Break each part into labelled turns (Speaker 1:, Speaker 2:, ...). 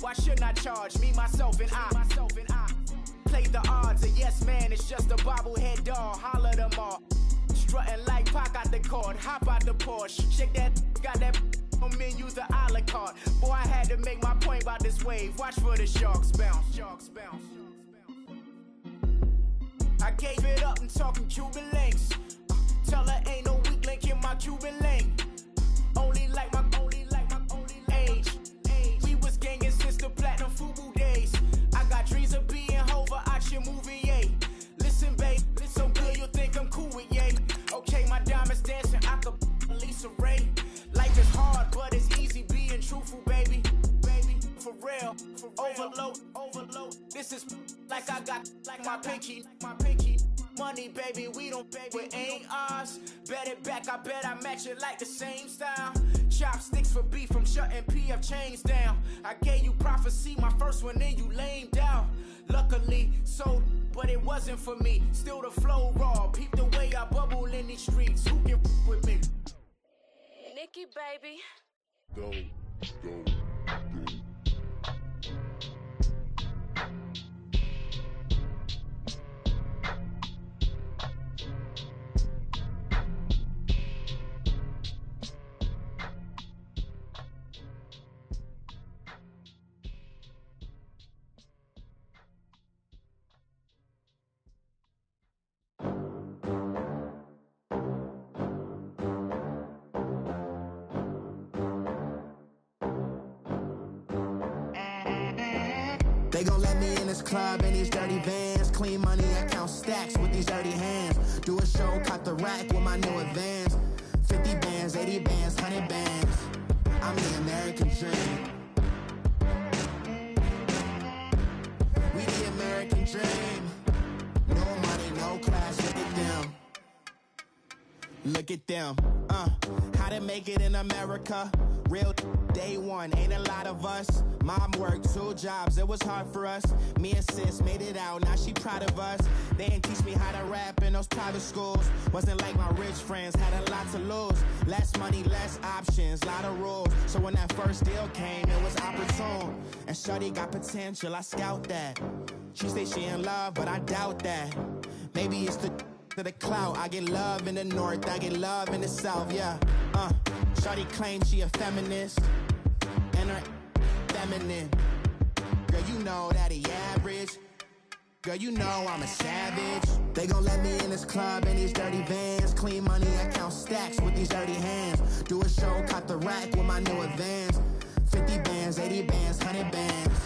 Speaker 1: Why shouldn't I charge me, myself, and I? Play the odds, a yes man, it's just a bobblehead doll. Holler them all. Strutting like Pac out the court, hop out the Porsche. Shake that, got that on menu, the a la carte. Boy, I had to make my point about this wave. Watch for the sharks bounce. I gave it up and talking Cuban links. Tell her ain't no weak link in my Cuban link. Only like my age. We was gangin' since the platinum FUBU days. I got dreams of being Hova out your movie, yay. Listen, babe, so good you'll think I'm cool with yay. Okay, my diamonds dancing, I could Lisa Ray. Life is hard, but it's easy being truthful, baby. For real, overload. This is like I got like my pinky. Money, baby, we don't pay, it ain't ours. Bet it back, I bet I match it like the same style. Chopsticks for beef from shutting PF chains down. I gave you prophecy, my first one, then you lamed out. Luckily, sold, but it wasn't for me. Still the flow raw, peep the way I bubble in these streets. Who can with me?
Speaker 2: Nikki, baby.
Speaker 3: Go.
Speaker 4: They gon' let me in this club in these dirty vans. Clean money, I count stacks with these dirty hands. Do a show, cut the rack with my new advance. 50 bands, 80 bands, 100 bands. I'm the American dream. We the American dream. No money, no class, look at them. Look at them, how to make it in America. Real day one, ain't a lot of us. Mom worked 2 jobs, it was hard for us. Me and sis made it out, now she proud of us. They didn't teach me how to rap in those private schools. Wasn't like my rich friends, had a lot to lose. Less money, less options, lot of rules. So when that first deal came, it was opportune. And shorty got potential, I scout that. She say she in love, but I doubt that. Maybe it's to the clout. I get love in the north, I get love in the south, yeah. Shawty claims she a feminist, and her feminine. Girl, you know that he average. Girl, you know I'm a savage. They gon' let me in this club in these dirty vans. Clean money, I count stacks with these dirty hands. Do a show, cut the rack with my new advance. 50 bands, 80 bands, 100 bands.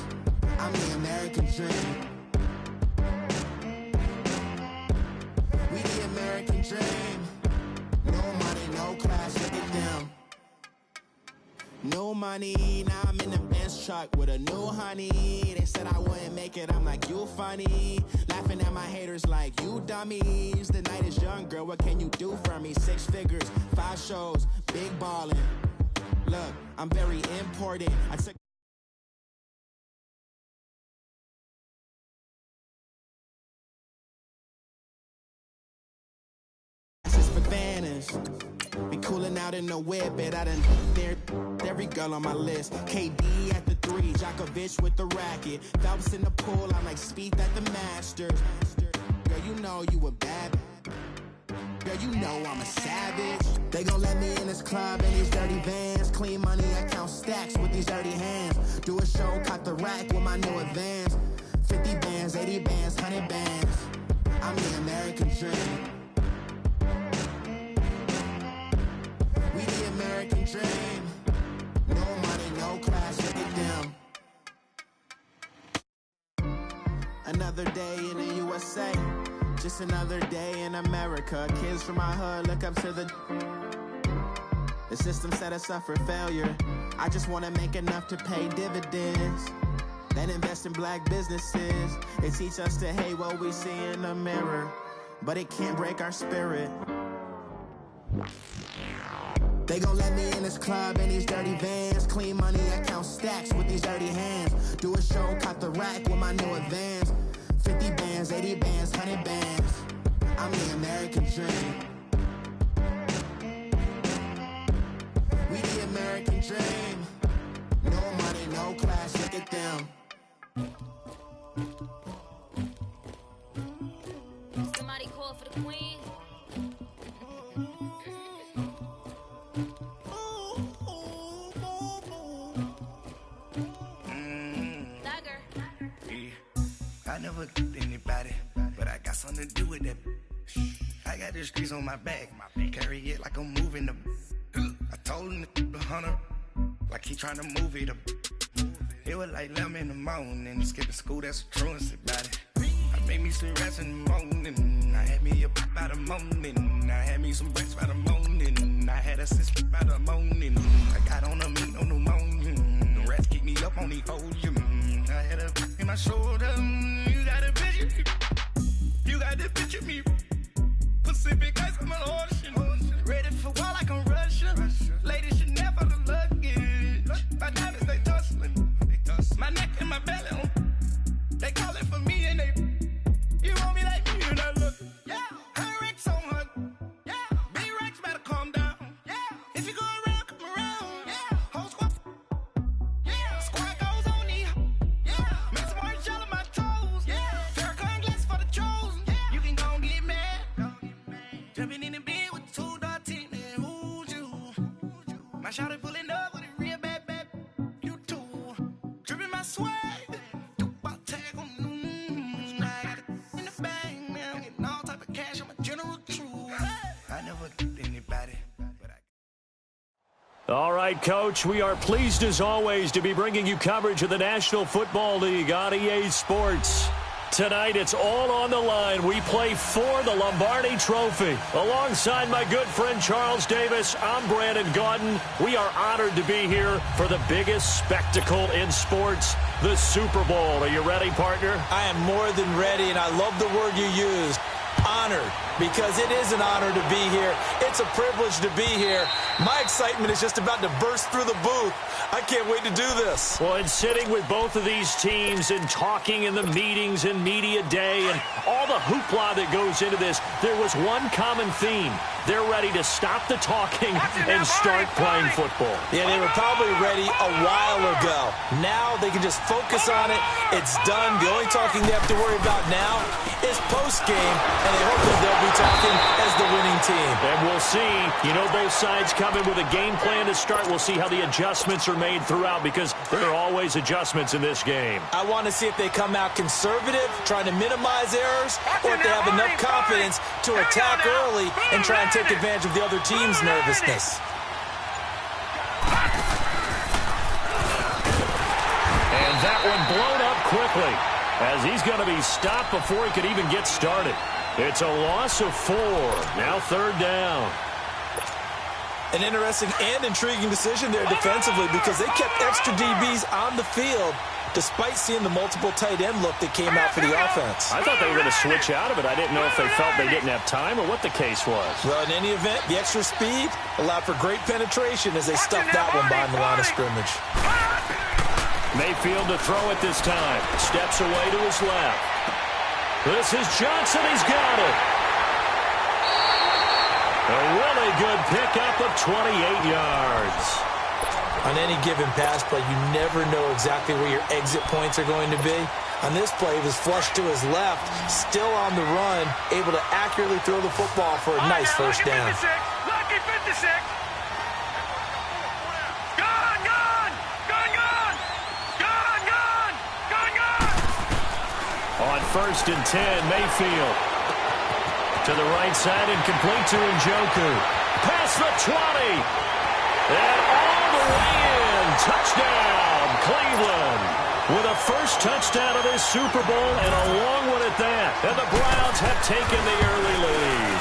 Speaker 4: I'm the American dream. We the American dream. No money, no class, look at them. No money, now I'm in the Benz truck with a new honey. They said I wouldn't make it, I'm like, you funny. Laughing at my haters like, you dummies. The night is young, girl, what can you do for me? 6 figures, 5 shows, big ballin'. Look, I'm very important. I took for banners. Be coolin' out in the whip, but I done dared every girl on my list. KD at the 3, Djokovic with the racket. Phelps in the pool, I'm like Spieth at the Masters. Girl, you know you a bad. Girl, you know I'm a savage. They gon' let me in this club in these dirty vans. Clean money, I count stacks with these dirty hands. Do a show, cut the rack with my new advance. 50 bands, 80 bands, 100 bands. I'm the American dream. We the American dream. No money, no class, look at them. Another day in the USA. Just another day in America. Kids from my hood look up to the system set us up for failure. I just want to make enough to pay dividends, then invest in black businesses. They teach us to hate what we see in the mirror, but it can't break our spirit. They gon' let me in this club in these dirty vans. Clean money, I count stacks with these dirty hands. Do a show, cut the rack with my new advance. 50 bands, 80 bands, 100 bands. I'm the American dream. We the American dream. No money, no class, look at them.
Speaker 2: Somebody call for the queen.
Speaker 3: I never killed anybody, but I got something to do with that. I got the streets on my back, carry it like I'm moving the. I told him the hunter, like he trying to move it up. It was like 11 in the morning, skipping school, that's a truancy about it. I made me some rats in the morning, I had me a pop by the morning, I had me some rats by the morning, I had a sis by the morning, I got on a meat on the morning, the rats keep me up on the podium, I had a in my shoulder, you got a picture, you got the picture me, Pacific ice on my ocean, ready for war like I'm Russian, ladies should never the luggage, my diamonds they tussling. My neck and my belly, they calling for me and they, you want me like me and I look, yeah, her Rex on her, yeah, B-Rex better calm down, yeah, if you go around, come around, yeah, whole squad, yeah, squad goes on me, yeah, make some orange gel on my toes, yeah, Farrakhan glass for the chosen, yeah, you can go and get mad, jumping in the bed with 2 dark teeth, man, who's you, my shawty pulling up with a real bad, you too. Dripping my swag, Dubai tag on, I got it in the bag, man. I'm getting all type of cash, I'm a general true. I never killed anybody, but I.
Speaker 5: All right, Coach, we are pleased as always to be bringing you coverage of the National Football League on EA Sports. Tonight, it's all on the line. We play for the Lombardi Trophy. Alongside my good friend Charles Davis, I'm Brandon Gaudin. We are honored to be here for the biggest spectacle in sports, the Super Bowl. Are you ready, partner?
Speaker 6: I am more than ready, and I love the word you used, honored, because it is an honor to be here. It's a privilege to be here. My excitement is just about to burst through the booth. I can't wait to do this.
Speaker 5: Well, and sitting with both of these teams and talking in the meetings and media day and all the hoopla that goes into this, there was one common theme. They're ready to stop the talking and start playing football.
Speaker 6: Yeah, they were probably ready a while ago. Now they can just focus on it. It's done. The only talking they have to worry about now is post-game, and they hope that they'll be talking as the winning team.
Speaker 5: And we'll see. You know, both sides coming with a game plan to start. We'll see how the adjustments are made throughout, because there are always adjustments in this game.
Speaker 6: I want to see if they come out conservative, trying to minimize errors, or if they have enough confidence to attack early and try and take advantage of the other team's nervousness.
Speaker 5: And that one blown up quickly, as he's going to be stopped before he could even get started. It's a loss of 4. Now 3rd down.
Speaker 6: An interesting and intriguing decision there defensively, because they kept extra DBs on the field despite seeing the multiple tight end look that came out for the offense.
Speaker 5: I thought they were going to switch out of it. I didn't know if they felt they didn't have time or what the case was.
Speaker 6: Well, in any event, the extra speed allowed for great penetration as they stuffed that one behind the line of scrimmage.
Speaker 5: Mayfield to throw it this time. Steps away to his left. This is Johnson. He's got it. A really good pickup of 28 yards.
Speaker 6: On any given pass play, you never know exactly where your exit points are going to be. On this play, it was flushed to his left, still on the run, able to accurately throw the football for a nice first down.
Speaker 7: Lucky 56.
Speaker 5: On 1st and 10, Mayfield. To the right side and complete to Njoku. Past the 20. And all the way in. Touchdown, Cleveland. With a first touchdown of this Super Bowl, and a long one at that. And the Browns have taken the early lead.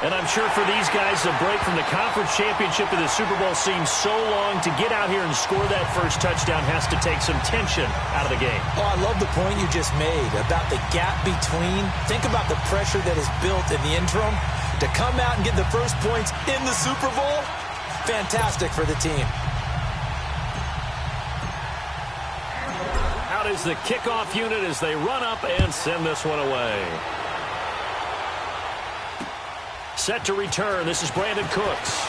Speaker 5: And I'm sure for these guys, the break from the conference championship to the Super Bowl seems so long. To get out here and score that first touchdown has to take some tension out of the game.
Speaker 6: Oh, I love the point you just made about the gap between. Think about the pressure that is built in the interim. To come out and get the first points in the Super Bowl, fantastic for the team.
Speaker 5: Out is the kickoff unit as they run up and send this one away. Set to return. This is Brandon Cooks.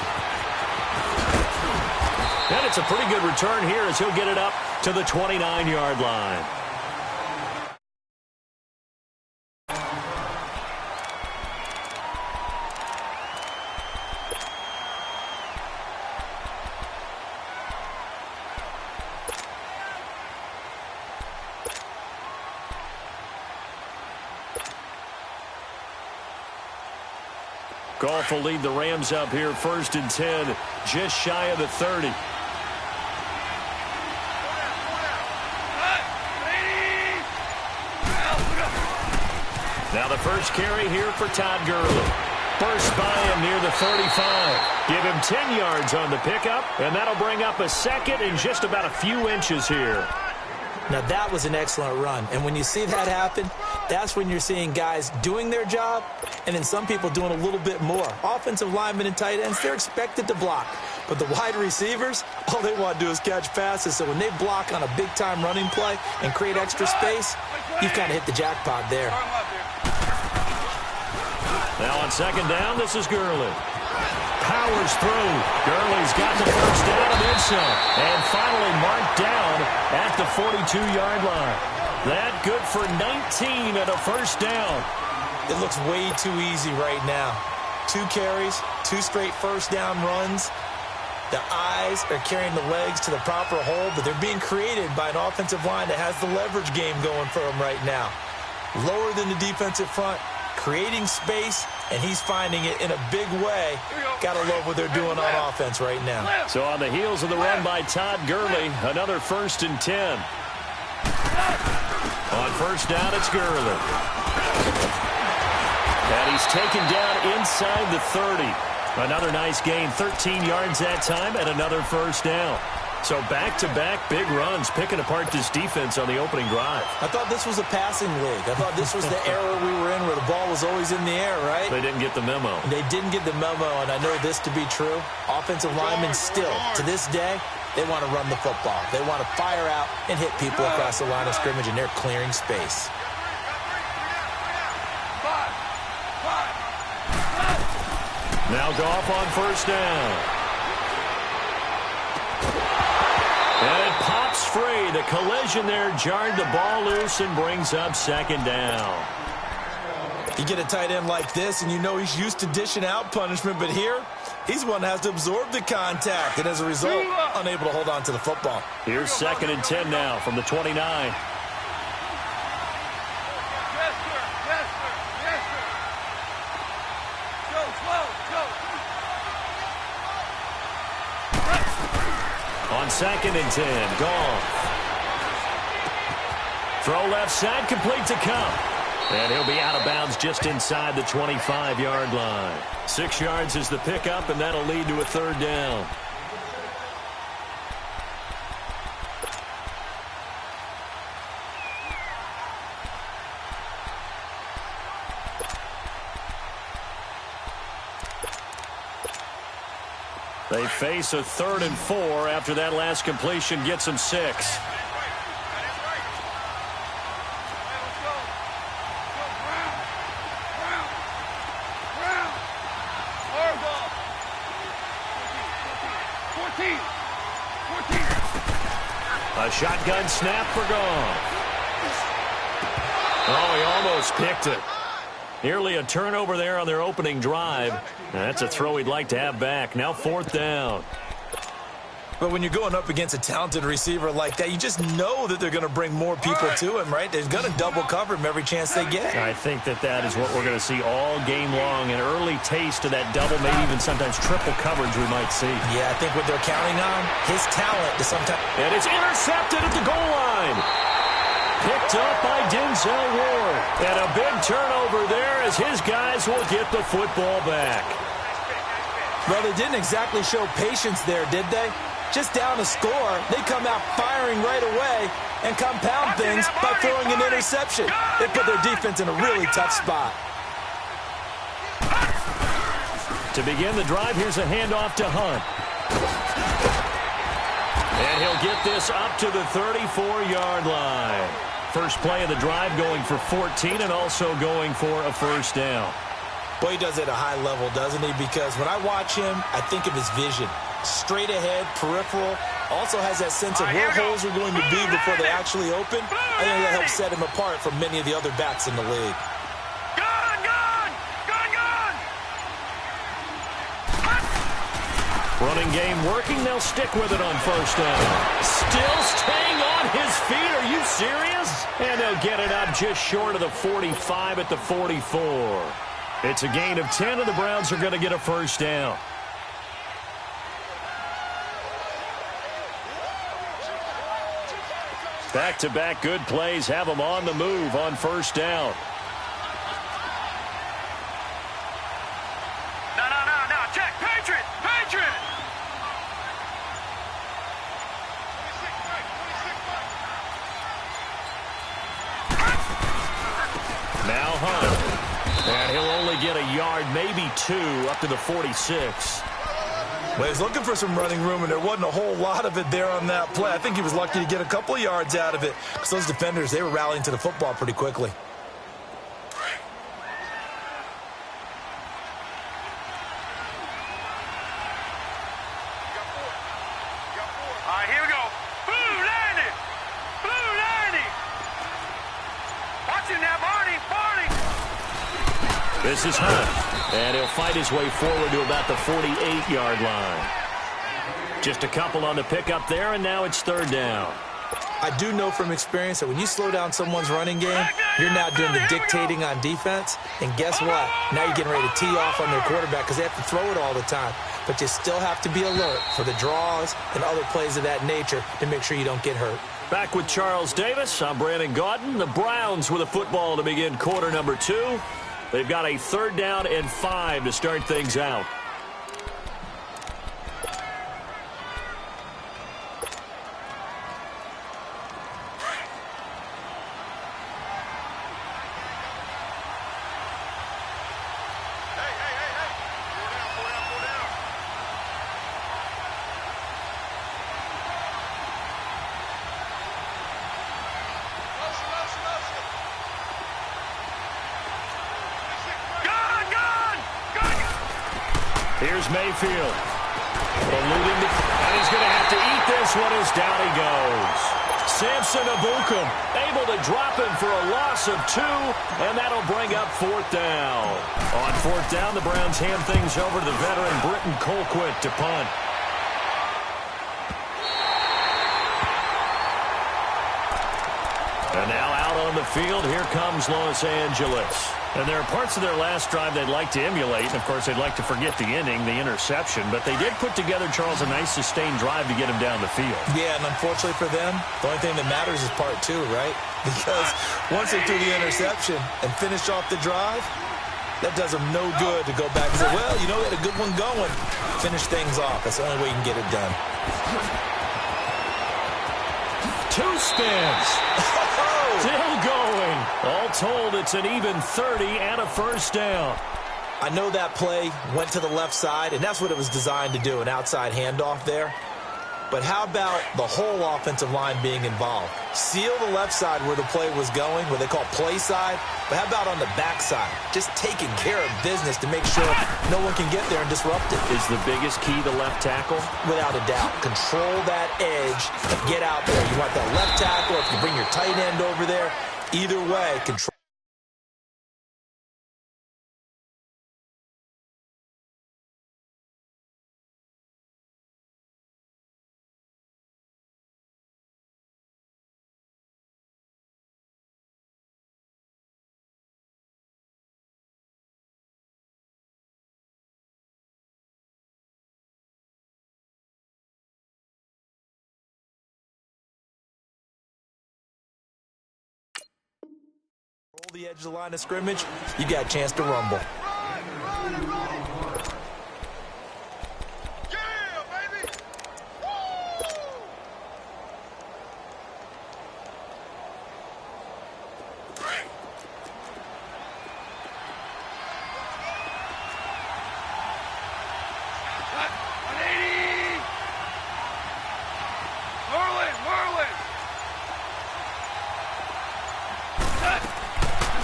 Speaker 5: And it's a pretty good return here as he'll get it up to the 29-yard line. Goff will lead the Rams up here 1st and 10, just shy of the 30. Now the first carry here for Todd Gurley. First by him near the 35. Give him 10 yards on the pickup, and that'll bring up a second and just about a few inches here.
Speaker 6: Now that was an excellent run, and when you see that happen, that's when you're seeing guys doing their job and then some people doing a little bit more. Offensive linemen and tight ends, they're expected to block. But the wide receivers, all they want to do is catch passes. So when they block on a big-time running play and create extra space, you've kind of hit the jackpot there.
Speaker 5: Now on 2nd down, this is Gurley. Powers through. Gurley's got the first down and then some. And finally marked down at the 42-yard line. That good for 19 and a first down.
Speaker 6: It looks way too easy right now. 2 carries, 2 straight first down runs. The eyes are carrying the legs to the proper hole, but they're being created by an offensive line that has the leverage game going for them right now. Lower than the defensive front, creating space, and he's finding it in a big way. Gotta love what they're doing on offense right now.
Speaker 5: So on the heels of the run by Todd Gurley, another 1st and 10. On first down, it's Gurley. And he's taken down inside the 30. Another nice gain, 13 yards that time, and another first down. So back-to-back big runs, picking apart this defense on the opening drive.
Speaker 6: I thought this was a passing league. I thought this was the era we were in where the ball was always in the air, right?
Speaker 5: They didn't get the memo.
Speaker 6: They didn't get the memo, and I know this to be true. Offensive linemen still, to this day, they want to run the football. They want to fire out and hit people across the line of scrimmage, and they're clearing space.
Speaker 5: Now Goff on first down. And it pops free. The collision there jarred the ball loose and brings up 2nd down.
Speaker 6: You get a tight end like this, and you know he's used to dishing out punishment, but here, he's the one that has to absorb the contact, and as a result, unable to hold on to the football.
Speaker 5: Here's 2nd and 10 now from the 29. On 2nd and 10, Goff. Throw left side, complete to Cup. And he'll be out of bounds just inside the 25-yard line. 6 yards is the pickup, and that'll lead to a 3rd down. They face a 3rd and 4 after that last completion gets them 6. A shotgun snap for Goff. Oh, he almost picked it. Nearly a turnover there on their opening drive. That's a throw he'd like to have back. Now 4th down.
Speaker 6: But when you're going up against a talented receiver like that, you just know that they're going to bring more people to him, right? They're going to double cover him every chance they get.
Speaker 5: I think that is what we're going to see all game long. An early taste of that double, maybe even sometimes triple coverage we might see.
Speaker 6: Yeah, I think what they're counting on, his talent to sometimes.
Speaker 5: And it's intercepted at the goal line. Picked up by Denzel Ward. And a big turnover there as his guys will get the football back.
Speaker 6: Well, they didn't exactly show patience there, did they? Just down a score, they come out firing right away and compound things by throwing an interception. They put their defense in a really tough spot.
Speaker 5: To begin the drive, here's a handoff to Hunt. And he'll get this up to the 34-yard line. First play of the drive going for 14 and also going for a first down.
Speaker 6: Boy, he does it at a high level, doesn't he? Because when I watch him, I think of his vision. Straight ahead, peripheral, also has that sense of where holes are going to be before they actually open. I think that helps set him apart from many of the other backs in the league.
Speaker 5: Running game working, they'll stick with it on first down. Still staying on his feet, are you serious? And they'll get it up just short of the 45 at the 44. It's a gain of 10, and the Browns are going to get a first down. Back-to-back good plays have them on the move on first down.
Speaker 1: No, check, Patriot!
Speaker 5: Now Hunt. And he'll only get a yard, maybe 2, up to the 46.
Speaker 6: Well, he's looking for some running room, and there wasn't a whole lot of it there on that play. I think he was lucky to get a couple of yards out of it because those defenders, they were rallying to the football pretty quickly.
Speaker 1: All right, here we go. Blue 90! Watch him now, Barney!
Speaker 5: This is Hunt, and he'll fight his way forward to about the 48-yard line. Just a couple on the pickup there, and now it's third down.
Speaker 6: I do know from experience that when you slow down someone's running game, you're now doing the dictating on defense. And guess what? Now you're getting ready to tee off on their quarterback because they have to throw it all the time. But you still have to be alert for the draws and other plays of that nature to make sure you don't get hurt.
Speaker 5: Back with Charles Davis, I'm Brandon Gaudin. The Browns with a football to begin quarter number 2. They've got a third down and 5 to start things out. Here's Mayfield. Eluding the... And he's going to have to eat this one as down he goes. Samson Abukum able to drop him for a loss of 2, and that'll bring up fourth down. On fourth down, the Browns hand things over to the veteran Britton Colquitt to punt. And now out on the field, here comes Los Angeles. And there are parts of their last drive they'd like to emulate. And, of course, they'd like to forget the inning, the interception. But they did put together, Charles, a nice sustained drive to get him down the field.
Speaker 6: Yeah, and unfortunately for them, the only thing that matters is part 2, right? Because once they threw the interception and finished off the drive, that does them no good to go back and say, well, you know, we had a good one going. Finish things off. That's the only way you can get it done.
Speaker 5: 2 spins. Still going. All told, it's an even 30 and a first down.
Speaker 6: I know that play went to the left side, and that's what it was designed to do, an outside handoff there. But how about the whole offensive line being involved? Seal the left side where the play was going, what they call play side. But how about on the back side? Just taking care of business to make sure no one can get there and disrupt it.
Speaker 5: Is the biggest key the left tackle?
Speaker 6: Without a doubt. Control that edge and get out there. You want that left tackle, if you bring your tight end over there, either way, control. The edge of the line of scrimmage, you got a chance to rumble.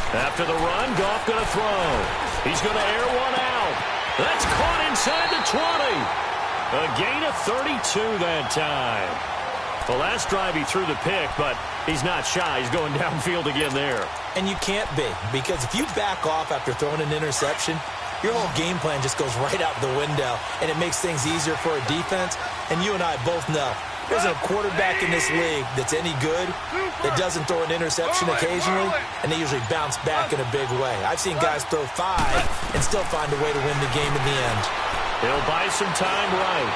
Speaker 5: After the run, Goff going to throw. He's going to air one out. That's caught inside the 20. A gain of 32 that time. The last drive he threw the pick, but he's not shy. He's going downfield again there.
Speaker 6: And you can't be, because if you back off after throwing an interception, your whole game plan just goes right out the window, and it makes things easier for a defense. And you and I both know, There's a quarterback in this league that's any good that doesn't throw an interception occasionally, and they usually bounce back in a big way. I've seen guys throw 5 and still find a way to win the game in the end.
Speaker 5: He'll buy some time right.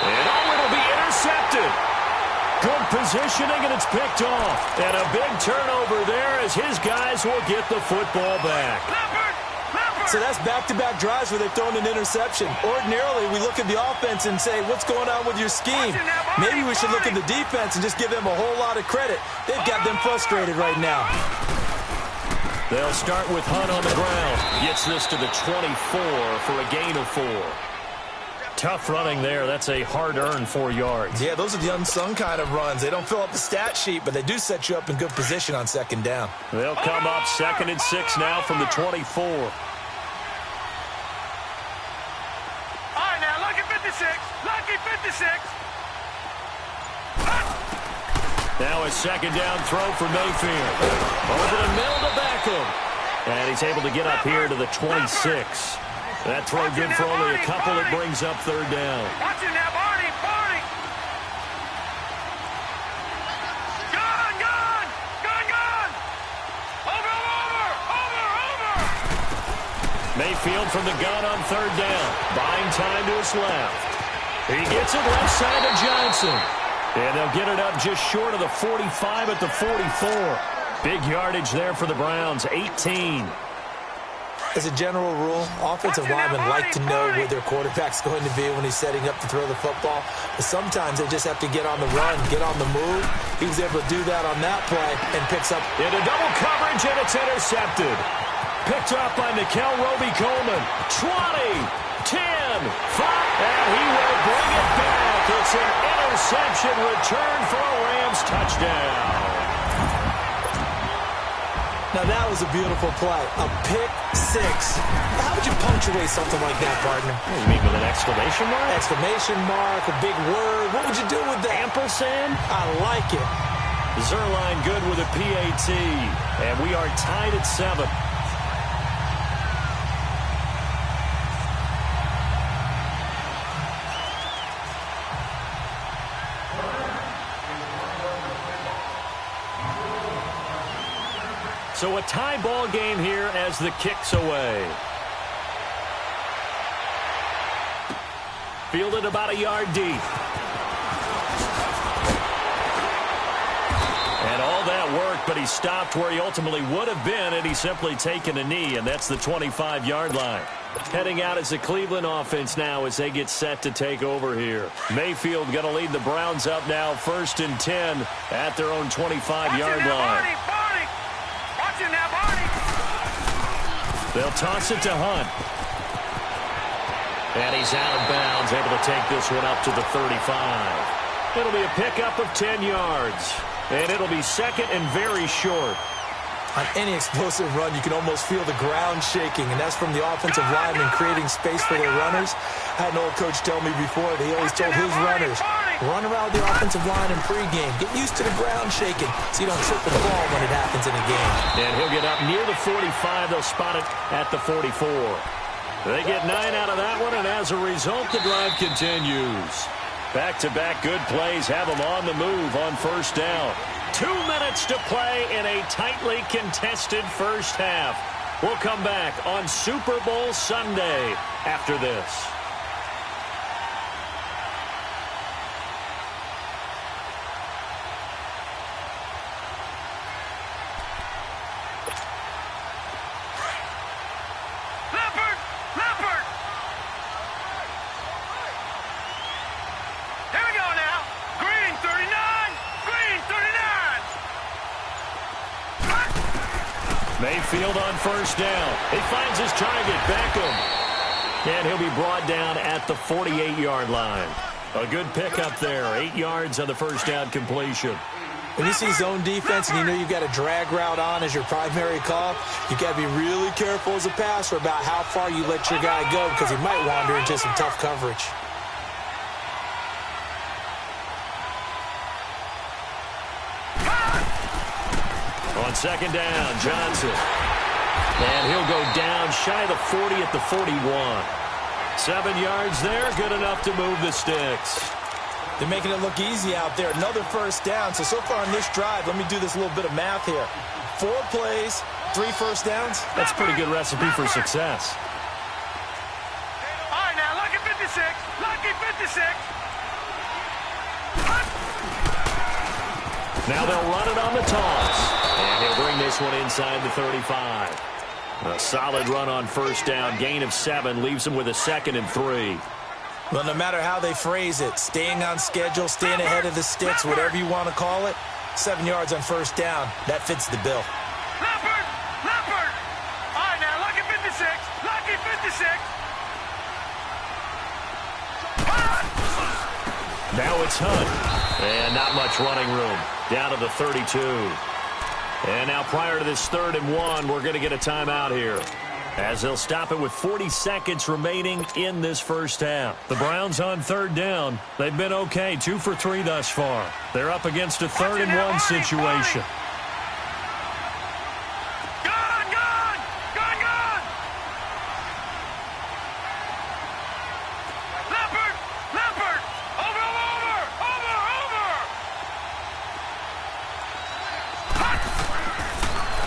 Speaker 5: And it'll be intercepted. Good positioning, and it's picked off. And a big turnover there as his guys will get the football back.
Speaker 6: So that's back-to-back drives where they've thrown an interception. Ordinarily, we look at the offense and say, what's going on with your scheme? Maybe we should look at the defense and just give them a whole lot of credit. They've got them frustrated right now.
Speaker 5: They'll start with Hunt on the ground. Gets this to the 24 for a gain of 4. Tough running there. That's a hard-earned 4 yards.
Speaker 6: Yeah, those are the unsung kind of runs. They don't fill up the stat sheet, but they do set you up in good position on second down.
Speaker 5: They'll come up 2nd and 6 now from the 24.
Speaker 1: Lucky 56.
Speaker 5: Now a 2nd down throw for Mayfield. Over the middle to Beckham. And he's able to get up here to the 26. That throw good for only a couple. It brings up 3rd down.
Speaker 1: Watch it now, Barney. Gone. Over.
Speaker 5: Mayfield from the gun on 3rd down. Buying time to his left. He gets it left side to Johnson. And they'll get it up just short of the 45 at the 44. Big yardage there for the Browns, 18.
Speaker 6: As a general rule, offensive linemen like to know where their quarterback's going to be when he's setting up to throw the football. But sometimes they just have to get on the run, get on the move. He was able to do that on that play and picks up.
Speaker 5: Into double coverage, and it's intercepted. Picked up by Nickel Roby-Coleman. 20, 10, 5, and he will bring it back. It's an interception return for a Rams touchdown.
Speaker 6: Now, that was a beautiful play. A pick 6. How would you punctuate something like that, partner?
Speaker 5: You mean with an exclamation mark?
Speaker 6: Exclamation mark, a big word. What would you do with that?
Speaker 5: Ampersand?
Speaker 6: I like it.
Speaker 5: Zerline good with a PAT. And we are tied at 7. So a tie ball game here as the kick's away. Fielded about a yard deep. And all that work, but he stopped where he ultimately would have been had he simply taken a knee, and that's the 25-yard line. Heading out as the Cleveland offense now as they get set to take over here. Mayfield going to lead the Browns up now 1st and 10 at their own 25-yard line. They'll toss it to Hunt. And he's out of bounds, able to take this one up to the 35. It'll be a pickup of 10 yards. And it'll be 2nd and very short.
Speaker 6: On any explosive run, you can almost feel the ground shaking, and that's from the offensive linemen creating space for their runners. I had an old coach tell me before that he always told his runners, run around the offensive line in pregame. Get used to the ground shaking so you don't trip and fall when it happens in a game.
Speaker 5: And he'll get up near the 45. They'll spot it at the 44. They get 9 out of that one, and as a result, the drive continues. Back-to-back good plays have them on the move on 1st down. 2 minutes to play in a tightly contested first half. We'll come back on Super Bowl Sunday after this. Mayfield on 1st down. He finds his target, Beckham. And he'll be brought down at the 48-yard line. A good pickup there. 8 yards on the 1st down completion.
Speaker 6: When you see zone defense and you know you've got a drag route on as your primary call, you've got to be really careful as a passer about how far you let your guy go because he might wander into some tough coverage.
Speaker 5: On 2nd down, Johnson. And he'll go down shy of the 40 at the 41. 7 yards there, good enough to move the sticks.
Speaker 6: They're making it look easy out there. Another first down. So far on this drive, let me do this little bit of math here. 4 plays, 3 first downs.
Speaker 5: That's a pretty good recipe for success.
Speaker 1: All right, now, lucky 56. Lucky 56.
Speaker 5: Now they'll run it on the toss. And he'll bring this one inside the 35. A solid run on first down. Gain of 7 leaves him with a 2nd and 3.
Speaker 6: Well, no matter how they phrase it, staying on schedule, staying ahead of the sticks, whatever you want to call it, 7 yards on first down, that fits the bill.
Speaker 1: Leopard! Leopard! All right, now, lucky 56. Lucky 56.
Speaker 5: Now it's Hunt. And not much running room. Down to the 32. And now prior to this 3rd and 1, we're going to get a timeout here, as they'll stop it with 40 seconds remaining in this first half. The Browns on 3rd down. They've been okay, 2 for 3 thus far. They're up against a 3rd and 1 situation.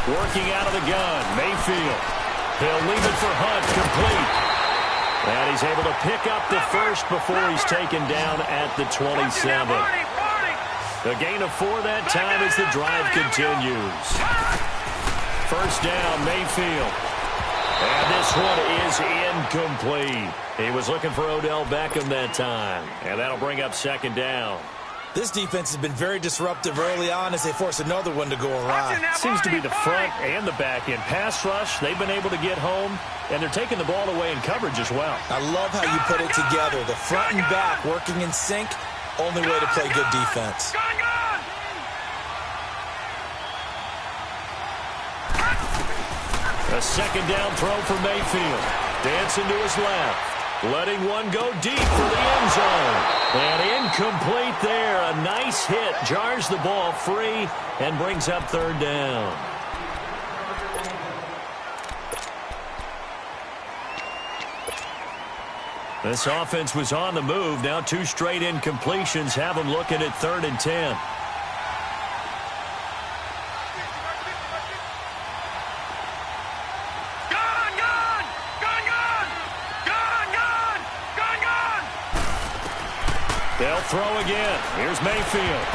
Speaker 5: Working out of the gun, Mayfield. He'll leave it for Hunt, complete. And he's able to pick up the first before he's taken down at the 27. A gain of 4 that time as the drive continues. First down, Mayfield. And this one is incomplete. He was looking for Odell Beckham that time. And that'll bring up 2nd down.
Speaker 6: This defense has been very disruptive early on as they force another one to go awry.
Speaker 5: Seems to be the front and the back end. Pass rush, they've been able to get home, and they're taking the ball away in coverage as well.
Speaker 6: I love how you put it together. The front and back working in sync, only way to play good defense.
Speaker 5: A 2nd down throw for Mayfield. Dancing to his left. Letting one go deep for the end zone. And incomplete there. A nice hit. Jars the ball free and brings up 3rd down. This offense was on the move. Now 2 straight incompletions have them looking at 3rd and 10. They'll throw again. Here's Mayfield.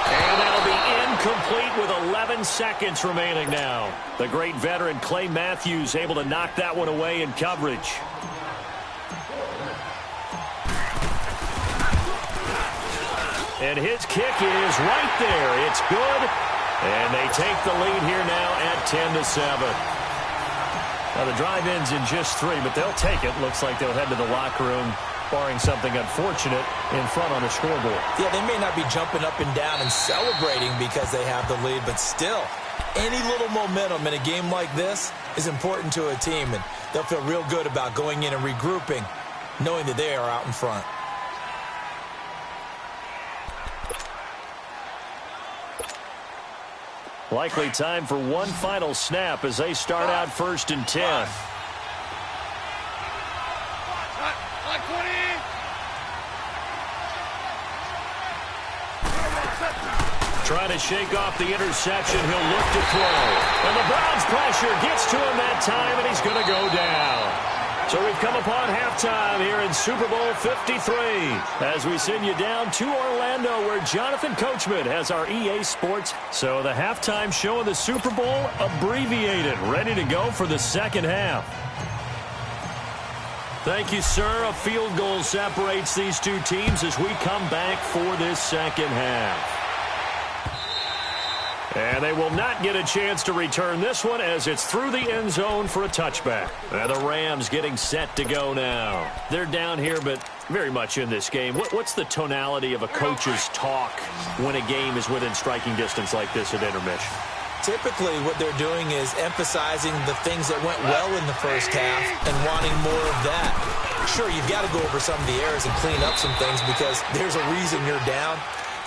Speaker 5: And that'll be incomplete with 11 seconds remaining now. The great veteran Clay Matthews able to knock that one away in coverage. And his kick is right there. It's good. And they take the lead here now at 10-7. Now the drive ends in just 3, but they'll take it. Looks like they'll head to the locker room, barring something unfortunate in front on the scoreboard.
Speaker 6: Yeah, they may not be jumping up and down and celebrating because they have the lead, but still, any little momentum in a game like this is important to a team, and they'll feel real good about going in and regrouping, knowing that they are out in front.
Speaker 5: Likely time for one final snap as they start out 1st and 10. Trying to shake off the interception. He'll look to throw. And the Browns pressure gets to him that time, and he's going to go down. So we've come upon halftime here in Super Bowl 53 as we send you down to Orlando where Jonathan Coachman has our EA Sports. So the halftime show of the Super Bowl abbreviated, ready to go for the 2nd half. Thank you, sir. A field goal separates these 2 teams as we come back for this 2nd half. And they will not get a chance to return this one as it's through the end zone for a touchback. And the Rams getting set to go now. They're down here, but very much in this game. What's the tonality of a coach's talk when a game is within striking distance like this at intermission?
Speaker 6: Typically, what they're doing is emphasizing the things that went well in the first half and wanting more of that. Sure, you've got to go over some of the errors and clean up some things because there's a reason you're down.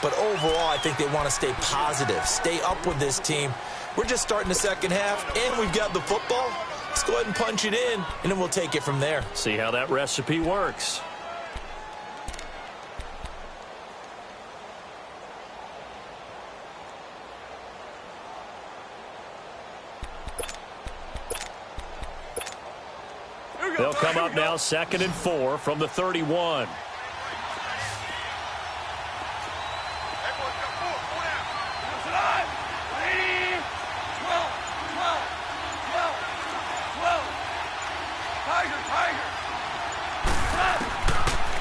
Speaker 6: But overall, I think they want to stay positive, stay up with this team. We're just starting the 2nd half, and we've got the football. Let's go ahead and punch it in, and then we'll take it from there.
Speaker 5: See how that recipe works. come up now 2nd and 4 from the 31.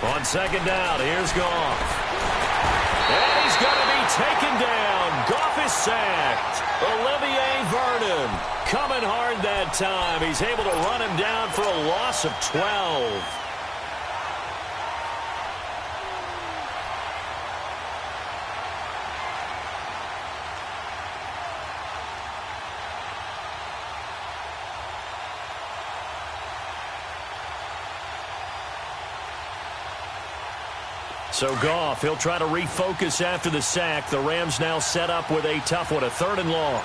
Speaker 5: On 2nd down, here's Goff. And he's going to be taken down. Goff is sacked. Olivier Vernon coming hard that time. He's able to run him down for a loss of 12. So Goff, he'll try to refocus after the sack. The Rams now set up with a tough one, a 3rd and long.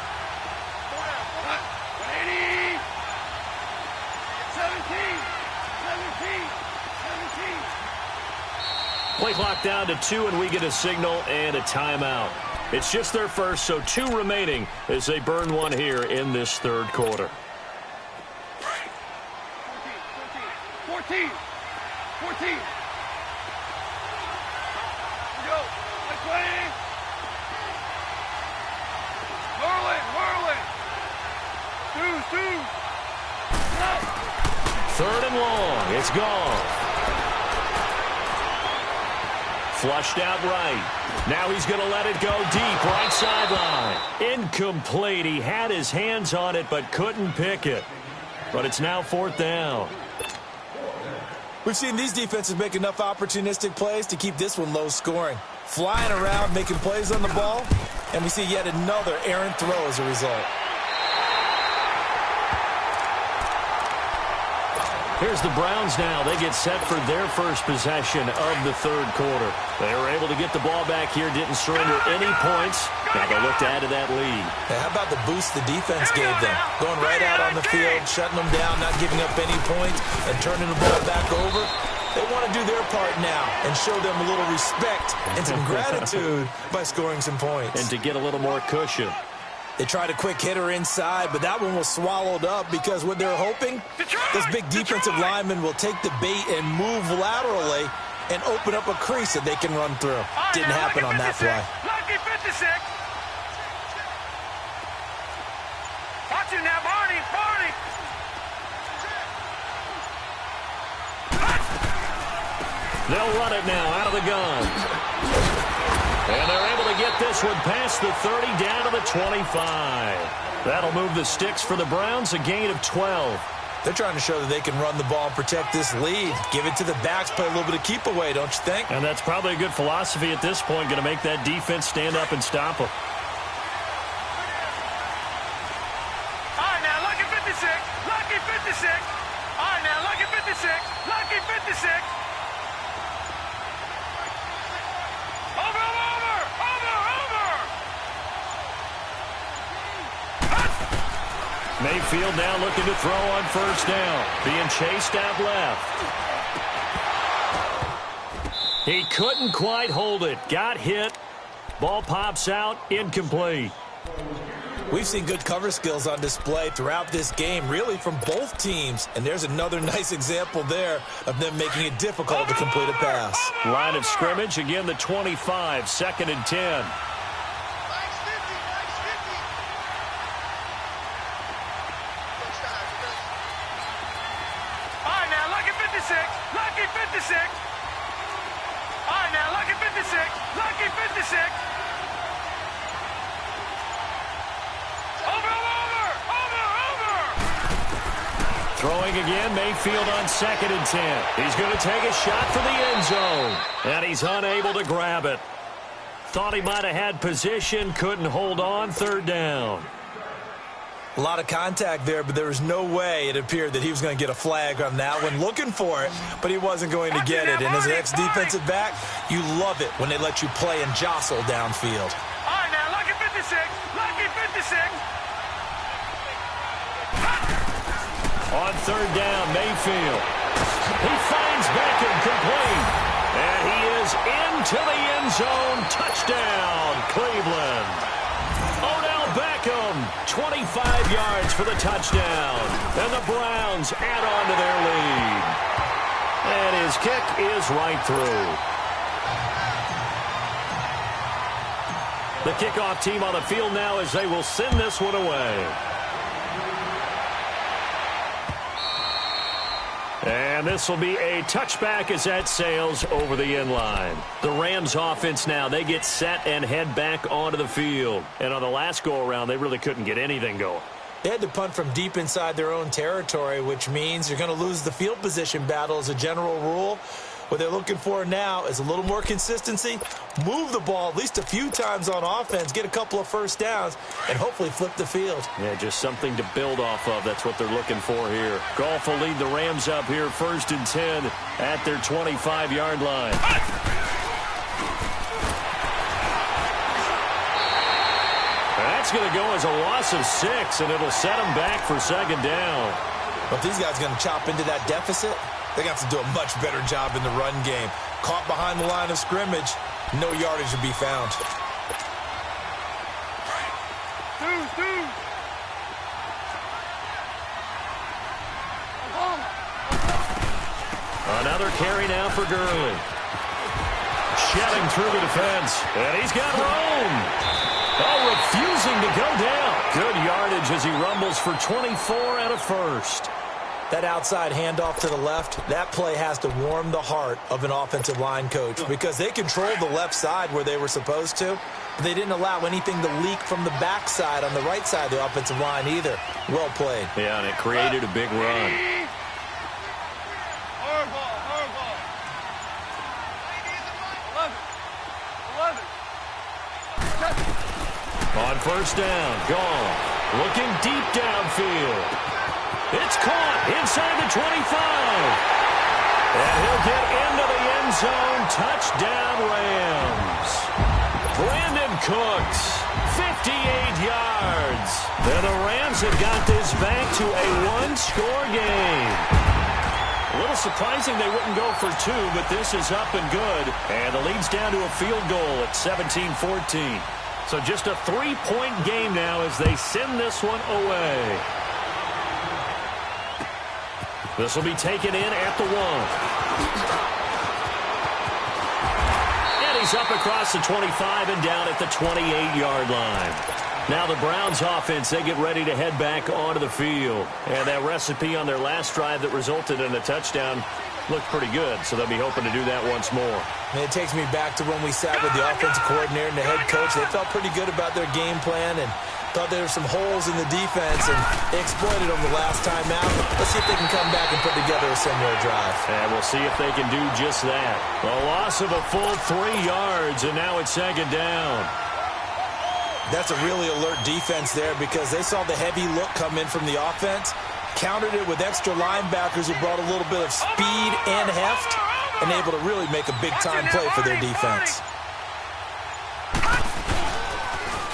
Speaker 5: 17. Play clock down to 2, and we get a signal and a timeout. It's just their first, so 2 remaining as they burn one here in this 3rd quarter.
Speaker 7: 14.
Speaker 5: Third and long. It's gone. Flushed out right. Now he's going to let it go deep. Right sideline. Incomplete. He had his hands on it but couldn't pick it. But it's now 4th down.
Speaker 6: We've seen these defenses make enough opportunistic plays to keep this one low scoring. Flying around, making plays on the ball, and we see yet another errant throw as a result.
Speaker 5: Here's the Browns now. They get set for their first possession of the 3rd quarter. They were able to get the ball back here, didn't surrender any points. Now they'll look to add to that lead.
Speaker 6: Hey, how about the boost the defense gave them? Going right out on the field, shutting them down, not giving up any points, and turning the ball back over. They want to do their part now and show them a little respect and some gratitude by scoring some points.
Speaker 5: And to get a little more cushion.
Speaker 6: They tried a quick hitter inside, but that one was swallowed up because what they're hoping, this big defensive lineman will take the bait and move laterally and open up a crease that they can run through. Didn't happen on that play.
Speaker 7: Lucky 56. Watch it now, Barney.
Speaker 5: They'll run it now out of the gun. And they're able to get this one past the 30 down to the 25. That'll move the sticks for the Browns, a gain of 12.
Speaker 6: They're trying to show that they can run the ball and protect this lead. Give it to the backs, play a little bit of keep away, don't you think?
Speaker 5: And that's probably a good philosophy at this point, going to make that defense stand up and stop them.
Speaker 7: All right, now, lucky 56. Lucky 56. All right, now, lucky 56. Lucky 56.
Speaker 5: Mayfield now looking to throw on 1st down. Being chased out left. He couldn't quite hold it. Got hit. Ball pops out. Incomplete.
Speaker 6: We've seen good cover skills on display throughout this game, really from both teams. And there's another nice example there of them making it difficult to complete a pass.
Speaker 5: Line of scrimmage, again the 25, 2nd and 10.
Speaker 7: Lucky 56. All right, now, lucky 56. Lucky 56. Over.
Speaker 5: Throwing again, Mayfield on 2nd and 10. He's going to take a shot for the end zone. And he's unable to grab it. Thought he might have had position, couldn't hold on, 3rd down.
Speaker 6: A lot of contact there, but there was no way it appeared that he was going to get a flag on that one. Looking for it, but he wasn't going to get it. And as an ex-defensive back, you love it when they let you play and jostle downfield.
Speaker 7: All right, now, lucky 56. Lucky 56.
Speaker 5: On 3rd down, Mayfield. He finds Beckham complete. And he is into the end zone. Touchdown, Cleveland. Odell Beckham them. 25 yards for the touchdown. And the Browns add on to their lead. And his kick is right through. The kickoff team on the field now as they will send this one away. And this will be a touchback as that sails over the end line. The Rams offense now, they get set and head back onto the field. And on the last go-around, they really couldn't get anything going.
Speaker 6: They had to punt from deep inside their own territory, which means you're going to lose the field position battle as a general rule. What they're looking for now is a little more consistency, move the ball at least a few times on offense, get a couple of first downs, and hopefully flip the field.
Speaker 5: Yeah, just something to build off of. That's what they're looking for here. Goff will lead the Rams up here 1st and 10 at their 25-yard line. That's going to go as a loss of 6, and it'll set them back for 2nd down.
Speaker 6: But if these guys are going to chop into that deficit, they're going to have to do a much better job in the run game. Caught behind the line of scrimmage, no yardage to be found.
Speaker 5: Another carry now for Gurley. Shedding through the defense, and he's got room. Oh, refusing to go down. Good yardage as he rumbles for 24 and a first.
Speaker 6: That outside handoff to the left, that play has to warm the heart of an offensive line coach because they controlled the left side where they were supposed to, but they didn't allow anything to leak from the backside on the right side of the offensive line either. Well played.
Speaker 5: Yeah, and it created a big run. On 1st down, gone. Looking deep downfield. It's caught inside the 25. And he'll get into the end zone. Touchdown, Rams. Brandon Cooks, 58 yards. And the Rams have got this back to a one-score game. A little surprising they wouldn't go for 2, but this is up and good. And the lead's down to a field goal at 17-14. So just a 3-point game now as they send this one away. This will be taken in at the 1. And he's up across the 25 and down at the 28-yard line. Now the Browns offense, they get ready to head back onto the field. And that recipe on their last drive that resulted in a touchdown looked pretty good, so they'll be hoping to do that once more.
Speaker 6: And it takes me back to when we sat with the offensive coordinator and the head coach. They felt pretty good about their game plan and thought there were some holes in the defense, and they exploited them the last time out. Let's see if they can come back and put together a similar drive.
Speaker 5: And we'll see if they can do just that. A loss of a full 3 yards, and now it's 2nd down.
Speaker 6: That's a really alert defense there because they saw the heavy look come in from the offense, countered it with extra linebackers who brought a little bit of speed and heft, and able to really make a big-time play for their defense.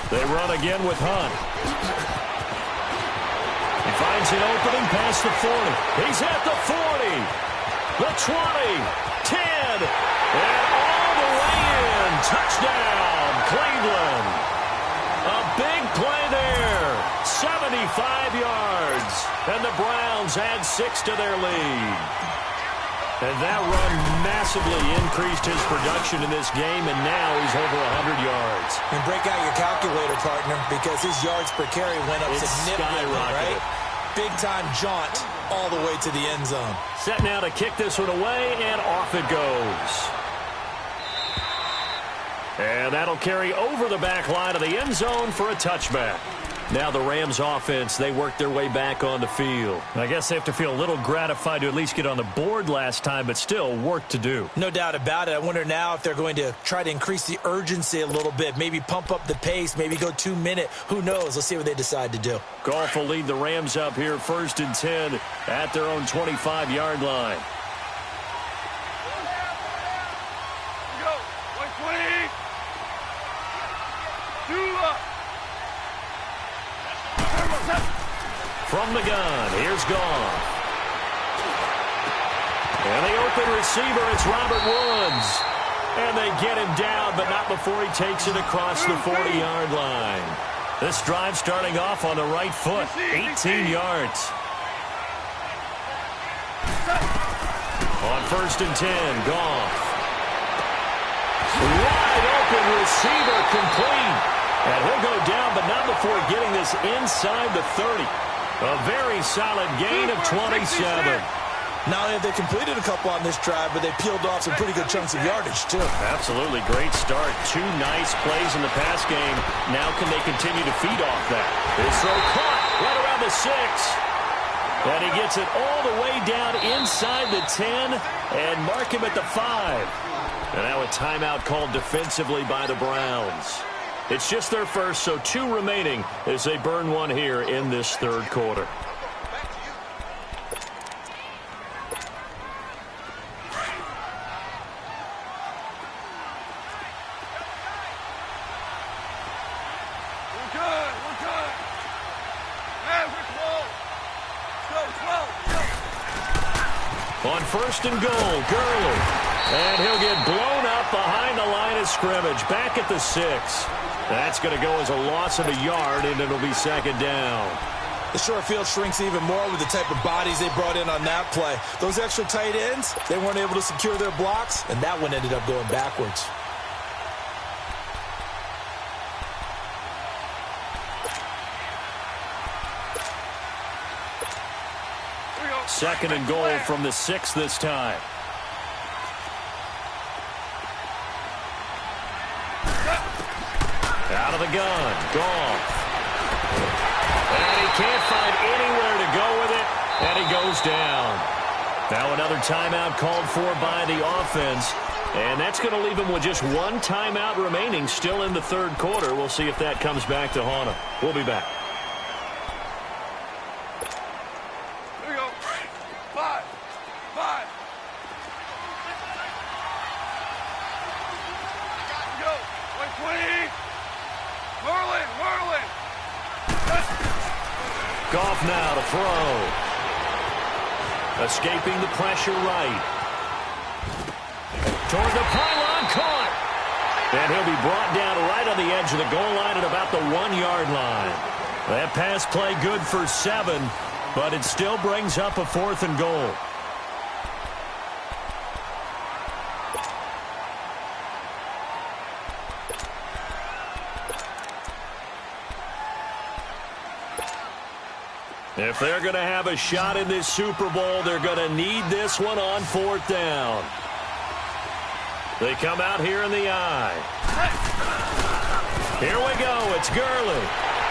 Speaker 5: They run again with Hunt. He finds an opening past the 40. He's at the 40. The 20. 10. And all the way in. Touchdown, Cleveland. A big play there. 75 yards. And the Browns add 6 to their lead. And that run massively increased his production in this game, and now he's over 100 yards.
Speaker 6: And break out your calculator, partner, because his yards per carry went up significantly, right? Big-time jaunt all the way to the end zone.
Speaker 5: Set now to kick this one away, and off it goes. And that'll carry over the back line of the end zone for a touchback. Now the Rams offense, they work their way back on the field. I guess they have to feel a little gratified to at least get on the board last time, but still work to do.
Speaker 6: No doubt about it. I wonder now if they're going to try to increase the urgency a little bit, maybe pump up the pace, maybe go 2-minute. Who knows? Let's see what they decide to do.
Speaker 5: Goff will lead the Rams up here 1st and 10 at their own 25-yard line.
Speaker 7: Go. 120. 2 up.
Speaker 5: From the gun, here's Goff. And the open receiver, it's Robert Woods. And they get him down, but not before he takes it across the 40-yard line. This drive starting off on the right foot, 18 yards. On 1st and 10, Goff. Wide open receiver, complete. And he'll go down, but not before getting this inside the 30. A very solid gain of 27.
Speaker 6: Not only have they completed a couple on this drive, but they peeled off some pretty good chunks of yardage, too.
Speaker 5: Absolutely great start. 2 nice plays in the pass game. Now can they continue to feed off that? His throw caught right around the 6. And he gets it all the way down inside the 10 and mark him at the 5. And now a timeout called defensively by the Browns. It's just their first, so 2 remaining as they burn one here in this 3rd quarter. On 1st and goal, Gurley. And he'll get blown up behind the line of scrimmage. Back at the 6. That's going to go as a loss of a yard, and it'll be 2nd down.
Speaker 6: The short field shrinks even more with the type of bodies they brought in on that play. Those extra tight ends, they weren't able to secure their blocks, and that one ended up going backwards.
Speaker 5: Second and goal from the 6 this time. Out of the gun, Goff. And he can't find anywhere to go with it, and he goes down. Now another timeout called for by the offense, and that's going to leave him with just 1 timeout remaining still in the 3rd quarter. We'll see if that comes back to haunt him. We'll be back. Goff now to throw. Escaping the pressure right. Toward the pylon, caught. And he'll be brought down right on the edge of the goal line at about the 1-yard line. That pass play good for 7, but it still brings up a 4th and goal. If they're going to have a shot in this Super Bowl, they're going to need this one on 4th down. They come out here in the eye. Here we go. It's Gurley.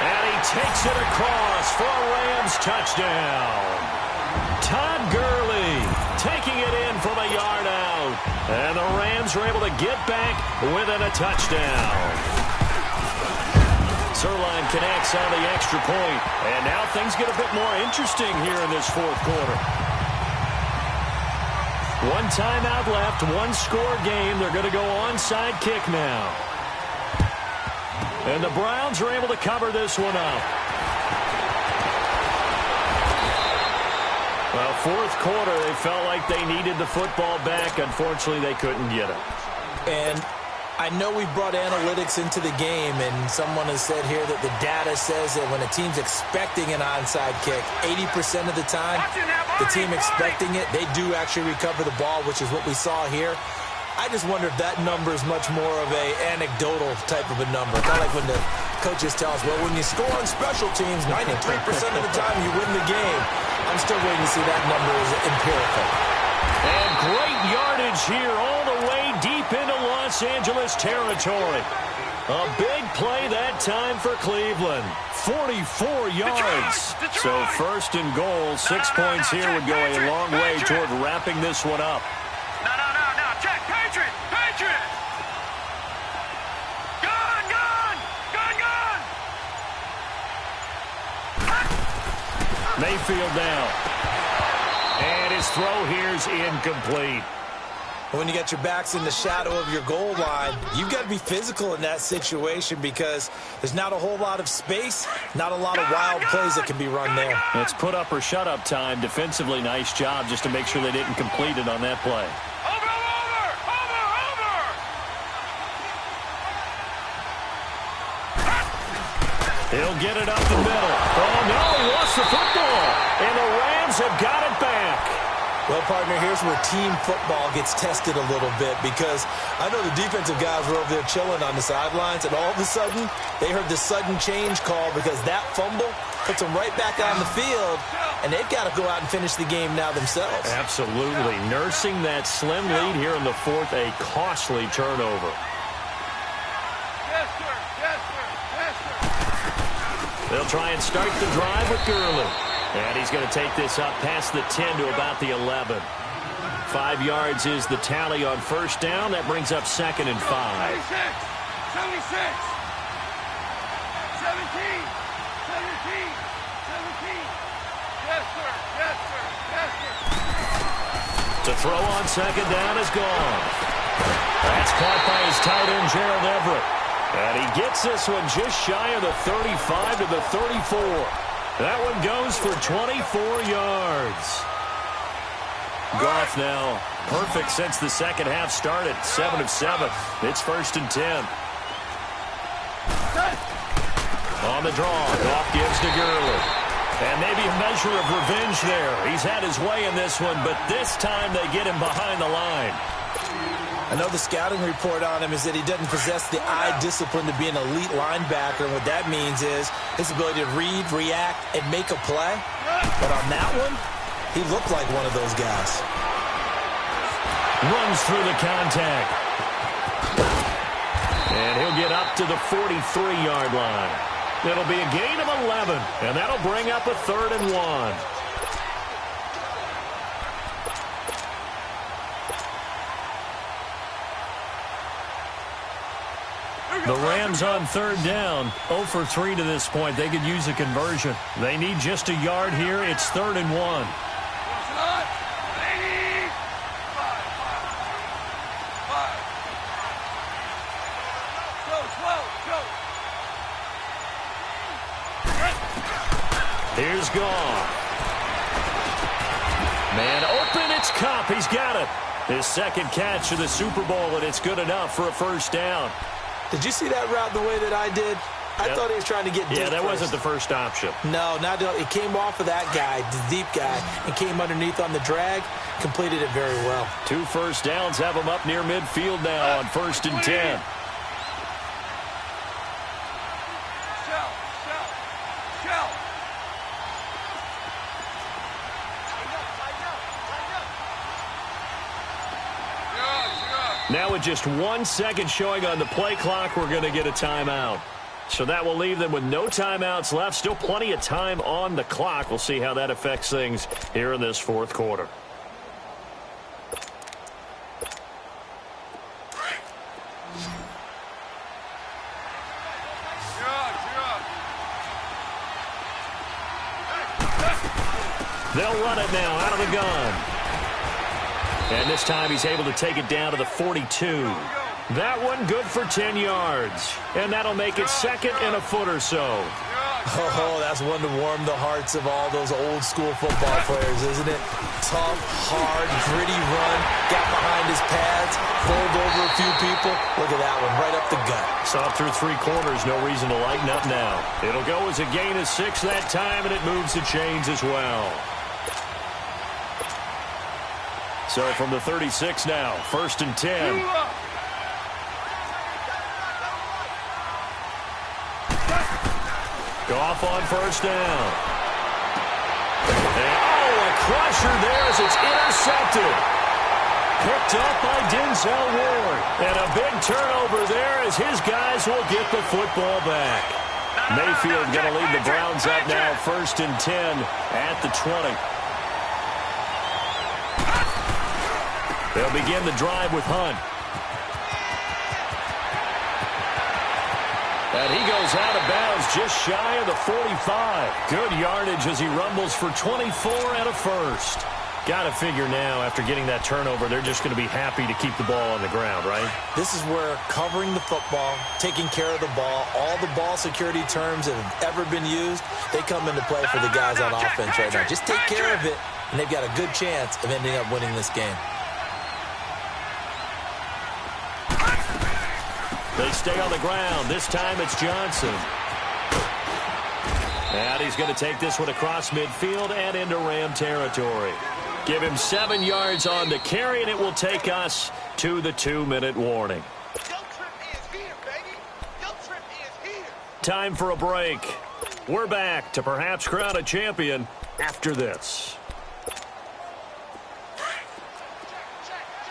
Speaker 5: And he takes it across for a Rams touchdown. Todd Gurley taking it in from a yard out. And the Rams are able to get back within a touchdown. Zerline connects on the extra point. And now things get a bit more interesting here in this 4th quarter. 1 timeout left, 1-score game. They're going to go onside kick now. And the Browns are able to cover this one up. Well, 4th quarter, they felt like they needed the football back. Unfortunately, they couldn't get it.
Speaker 6: And I know we've brought analytics into the game, and someone has said here that the data says that when a team's expecting an onside kick, 80% of the time, the team expecting it, they do actually recover the ball, which is what we saw here. I just wonder if that number is much more of a anecdotal type of a number. Kind of like when the coaches tell us, well, when you score on special teams, 93% of the time you win the game. I'm still waiting to see that number is empirical.
Speaker 5: And great yardage here all the way deep into Los Angeles territory. A big play that time for Cleveland. 44 yards. So 1st and goal, 6 points here would go a long way toward wrapping this one up.
Speaker 7: No. Check. Patriot. Gun.
Speaker 5: Mayfield down. And his throw here's incomplete.
Speaker 6: When you got your backs in the shadow of your goal line, you've got to be physical in that situation because there's not a whole lot of space, not a lot of wild plays that can be run there.
Speaker 5: It's put up or shut up time. Defensively, nice job just to make sure they didn't complete it on that play.
Speaker 7: Over!
Speaker 5: He'll get it up the middle. Oh, no, he lost the football. And the Rams have got it back.
Speaker 6: Well, partner, here's where team football gets tested a little bit because I know the defensive guys were over there chilling on the sidelines, and all of a sudden, they heard the sudden change call because that fumble puts them right back on the field, and they've got to go out and finish the game now themselves.
Speaker 5: Absolutely. Nursing that slim lead here in the fourth, a costly turnover.
Speaker 7: Yes, sir. Yes, sir. Yes, sir.
Speaker 5: They'll try and start the drive with Gurley. And he's going to take this up past the 10 to about the 11. 5 yards is the tally on first down. That brings up 2nd and 5.
Speaker 7: 76. 76. 17. 17. 17. Yes, sir. Yes, sir. Yes, sir.
Speaker 5: To throw on second down is gone. That's caught by his tight end, Gerald Everett. And he gets this one just shy of the 35 to the 34. That one goes for 24 yards. Goff now perfect since the second half started. 7 of 7. It's 1st and 10. On the draw, Goff gives to Gurley. And maybe a measure of revenge there. He's had his way in this one, but this time they get him behind the line.
Speaker 6: I know the scouting report on him is that he doesn't possess the eye discipline to be an elite linebacker, and what that means is his ability to read, react, and make a play. But on that one, he looked like one of those guys.
Speaker 5: Runs through the contact. And he'll get up to the 43-yard line. It'll be a gain of 11, and that'll bring up a 3rd and 1. The Rams on 3rd down, 0 for 3 to this point. They could use a conversion. They need just a yard here. It's 3rd and 1. Here's Goff. Man open, it's Kupp. He's got it. His second catch of the Super Bowl, and it's good enough for a first down.
Speaker 6: Did you see that route the way that I did? I thought he was trying to get deep.
Speaker 5: Yeah, that
Speaker 6: first.
Speaker 5: wasn't the first option.
Speaker 6: No, not at all. It came off of that guy, the deep guy, and came underneath on the drag, completed it very well.
Speaker 5: 2 first downs have him up near midfield now on 1st and 10. Now with just 1 second showing on the play clock, we're going to get a timeout. So that will leave them with no timeouts left. Still plenty of time on the clock. We'll see how that affects things here in this fourth quarter. They'll run it now out of the gun. And this time he's able to take it down to the 42. That one good for 10 yards. And that'll make it 2nd and a foot or so.
Speaker 6: Oh, that's one to warm the hearts of all those old school football players, isn't it? Tough, hard, gritty run. Got behind his pads, bowled over a few people. Look at that one, right up the gut.
Speaker 5: Saw it through 3 quarters, no reason to lighten up now. It'll go as a gain of 6 that time, and it moves the chains as well. So from the 36 now, 1st and 10. Goff on first down. And, a crusher there as it's intercepted. Picked up by Denzel Ward. And a big turnover there as his guys will get the football back. Mayfield going to lead the Browns up now, 1st and 10 at the 20. They'll begin the drive with Hunt. And he goes out of bounds just shy of the 45. Good yardage as he rumbles for 24 and a first. Got to figure now, after getting that turnover, they're just going to be happy to keep the ball on the ground, right?
Speaker 6: This is where covering the football, taking care of the ball, all the ball security terms that have ever been used, they come into play for the guys on offense right now. Just take care of it, and they've got a good chance of ending up winning this game. They
Speaker 5: stay on the ground. This time it's Johnson. And he's going to take this one across midfield and into Ram territory. Give him 7 yards on the carry, and it will take us to the 2-minute warning. Time for a break. We're back to perhaps crown a champion after this.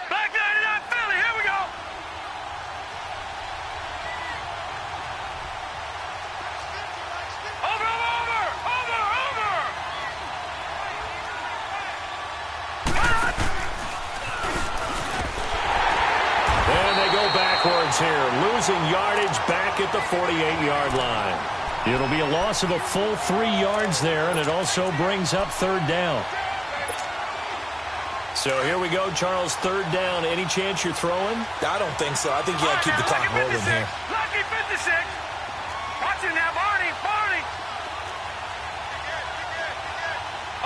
Speaker 7: Back 99 Philly, here we go. Over.
Speaker 5: And they go backwards here, losing yardage back at the 48-yard line. It'll be a loss of a full 3 yards there, and it also brings up 3rd down. So here we go, Charles, 3rd down. Any chance you're throwing?
Speaker 6: I don't think so. I think you got to keep the clock rolling here.
Speaker 7: Lucky 56. Watching now, Barney.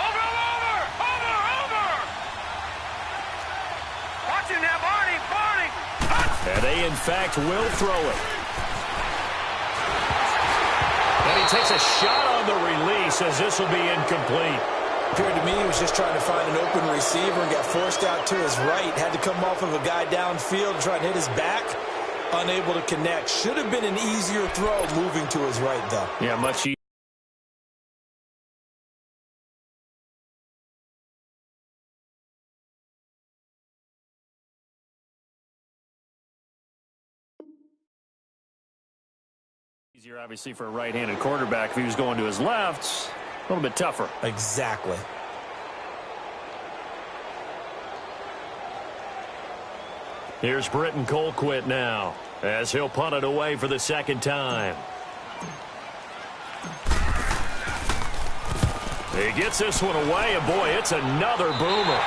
Speaker 7: Over. Watching now, Barney.
Speaker 5: And they, in fact, will throw it. And he takes a shot on the release as this will be incomplete.
Speaker 6: Appeared to me he was just trying to find an open receiver and got forced out to his right. Had to come off of a guy downfield, trying to hit his back. Unable to connect. Should have been an easier throw moving to his right, though.
Speaker 5: Yeah, much easier. Easier, obviously, for a right-handed quarterback. If he was going to his left, a little bit tougher.
Speaker 6: Exactly.
Speaker 5: Here's Britton Colquitt now, as he'll punt it away for the 2nd time. He gets this one away, and boy, it's another boomer.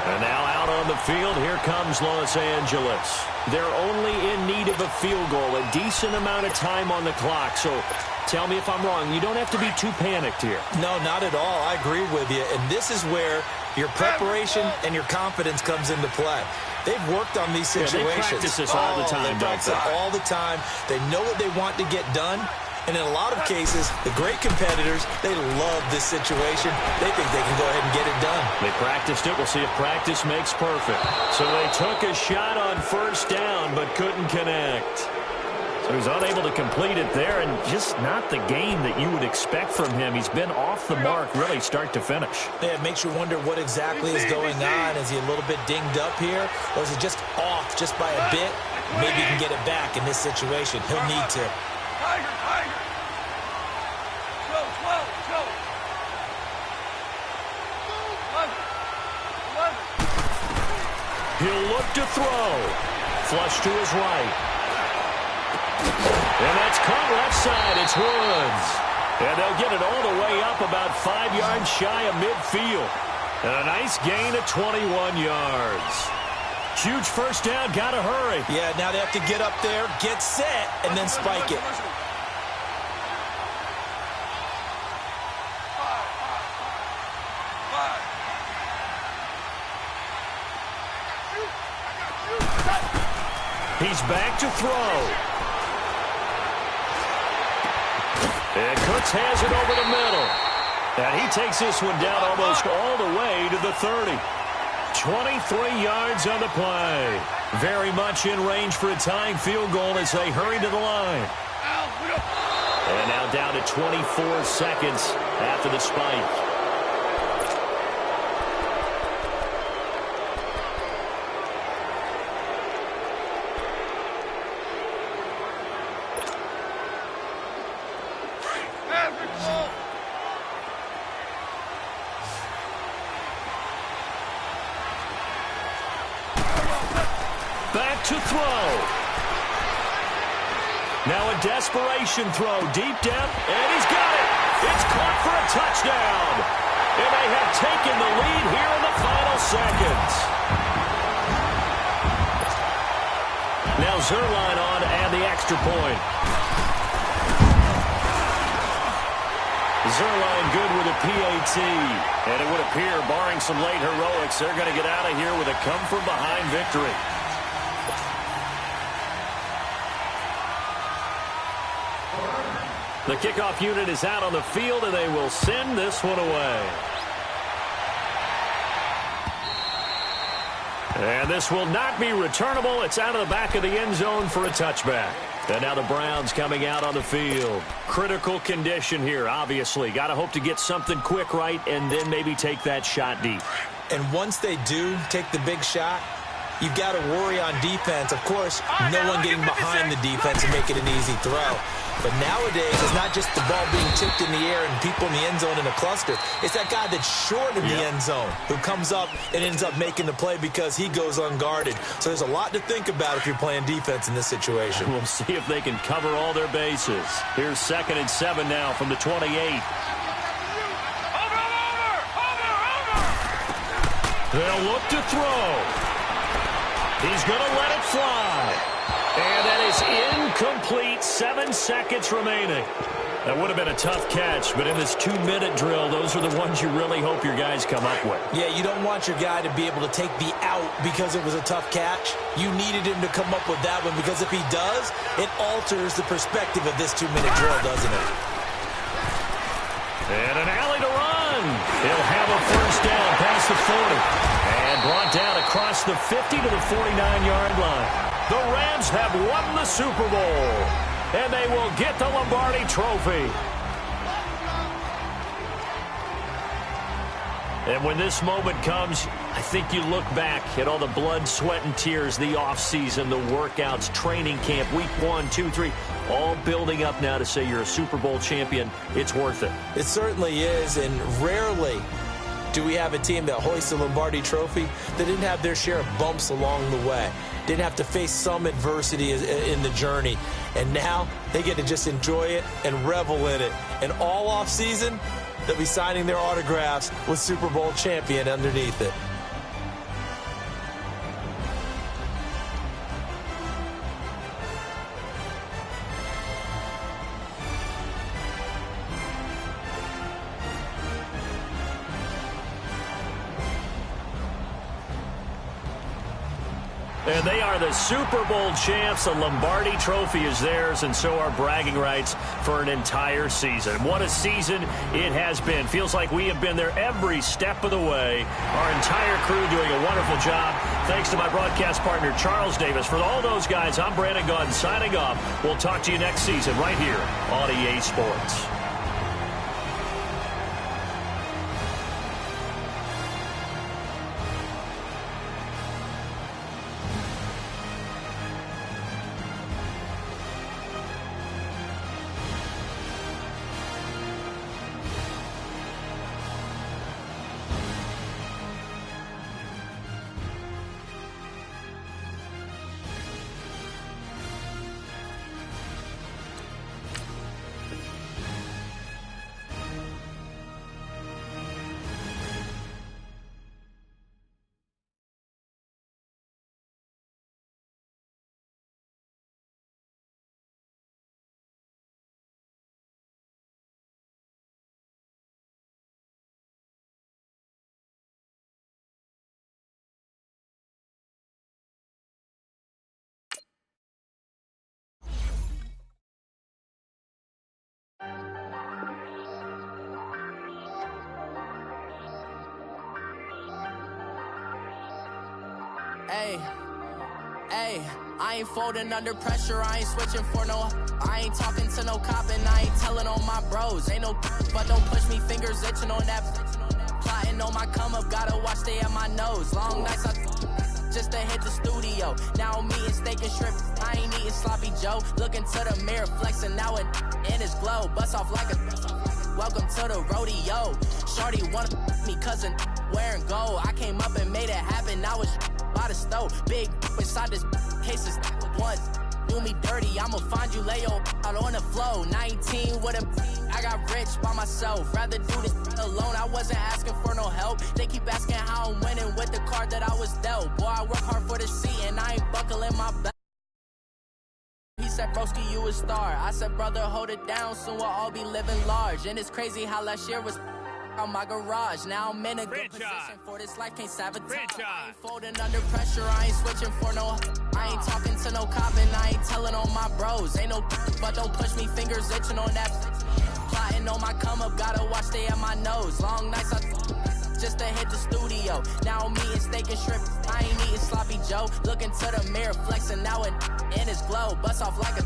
Speaker 5: And now out on the field, here comes Los Angeles. They're only in need of a field goal, a decent amount of time on the clock. So tell me if I'm wrong. You don't have to be too panicked here.
Speaker 6: No, not at all. I agree with you. And this is where your preparation and your confidence comes into play. They've worked on these situations.
Speaker 5: Yeah, they practice this all the time,
Speaker 6: they practice it all the time. They know what they want to get done. And in a lot of cases, the great competitors, they love this situation. They think they can go ahead and get it done.
Speaker 5: They practiced it. We'll see if practice makes perfect. So they took a shot on 1st down, but couldn't connect. So he's unable to complete it there, and just not the game that you would expect from him. He's been off the mark, really, start to finish.
Speaker 6: Yeah, it makes you wonder what exactly is going on. Is he a little bit dinged up here, or is he just off just by a bit? Maybe he can get it back in this situation. He'll need to.
Speaker 7: Tiger. Go.
Speaker 5: He'll look to throw. Flush to his right. And that's caught left side. It's Woods. And they'll get it all the way up about 5 yards shy of midfield. And a nice gain of 21 yards. Huge 1st down. Got to hurry.
Speaker 6: Yeah, now they have to get up there, get set, and then spike it.
Speaker 5: He's back to throw. And Cooks has it over the middle. And he takes this one down almost all the way to the 30. 23 yards on the play. Very much in range for a tying field goal as they hurry to the line. And now down to 24 seconds after the spike. Back to throw. Now a desperation throw deep down, and he's got it. It's caught for a touchdown. And they have taken the lead here in the final seconds. Now Zerline on and the extra point. Zerline good with a PAT. And it would appear, barring some late heroics, they're going to get out of here with a come-from-behind victory. The kickoff unit is out on the field, and they will send this one away. And this will not be returnable. It's out of the back of the end zone for a touchback. And now the Browns coming out on the field. Critical condition here, obviously. Got to hope to get something quick right and then maybe take that shot deep.
Speaker 6: And once they do take the big shot, you've got to worry on defense. Of course, no one getting behind the defense and making an easy throw. But nowadays, it's not just the ball being tipped in the air and people in the end zone in a cluster. It's that guy that's short of the end zone who comes up and ends up making the play because he goes unguarded. So there's a lot to think about if you're playing defense in this situation.
Speaker 5: We'll see if they can cover all their bases. Here's 2nd and 7 now from the 28. They'll look to throw. He's going to let it fly. And that is incomplete. 7 seconds remaining. That would have been a tough catch, but in this 2-minute drill, those are the ones you really hope your guys come up with.
Speaker 6: Yeah, you don't want your guy to be able to take the out because it was a tough catch. You needed him to come up with that one because if he does, it alters the perspective of this 2-minute drill, doesn't it?
Speaker 5: And an alley to run. He'll have a first down past the 40. And brought down across the 50 to the 49-yard line. The Rams have won the Super Bowl, and they will get the Lombardi Trophy. And when this moment comes, I think you look back at all the blood, sweat, and tears, the offseason, the workouts, training camp, week 1, 2, 3, all building up now to say you're a Super Bowl champion. It's worth it.
Speaker 6: It certainly is, and rarely do we have a team that hoists a Lombardi Trophy that didn't have their share of bumps along the way, didn't have to face some adversity in the journey, and now they get to just enjoy it and revel in it. And all offseason, they'll be signing their autographs with Super Bowl champion underneath it.
Speaker 5: And they are the Super Bowl champs. The Lombardi Trophy is theirs, and so are bragging rights for an entire season. What a season it has been. Feels like we have been there every step of the way. Our entire crew doing a wonderful job. Thanks to my broadcast partner, Charles Davis. For all those guys, I'm Brandon Gunn signing off. We'll talk to you next season right here on EA Sports.
Speaker 8: Hey, I ain't folding under pressure, I ain't switching for no. I ain't talking to no cop and I ain't telling on my bros. Ain't no but don't push me, fingers itching on that. Plotting on my come up, gotta watch stay at my nose. Long nights just to hit the studio. Now I'm eating steak and shrimp, I ain't eating sloppy Joe. Looking to the mirror, flexing now it in his glow. Bust off like a welcome to the rodeo. Shorty wanna me cousin wearing gold. I came up and made it happen, now it's by the stove. Big inside this cases once do me dirty, I'ma find you lay your out on the floor. 19 with a I got rich by myself, rather do this alone. I wasn't asking for no help, they keep asking how I'm winning with the card that I was dealt. Boy, I work hard for the seat and I ain't buckling my belt. He said, broski, you a star. I said, brother, hold it down, soon we'll all be living large. And it's crazy how last year was on my garage. Now I'm in a good position for this life, can't sabotage. I ain't folding under pressure, I ain't switching for no. I ain't talking to no cop and I ain't telling on my bros. Ain't no but don't push me, fingers itching on that. Plotting on my come up, gotta watch stay at my nose. Long nights just to hit the studio. Now I'm eating steak and shrimp. I ain't eating sloppy Joe. Looking to the mirror, flexing now and in his glow. Bust off like a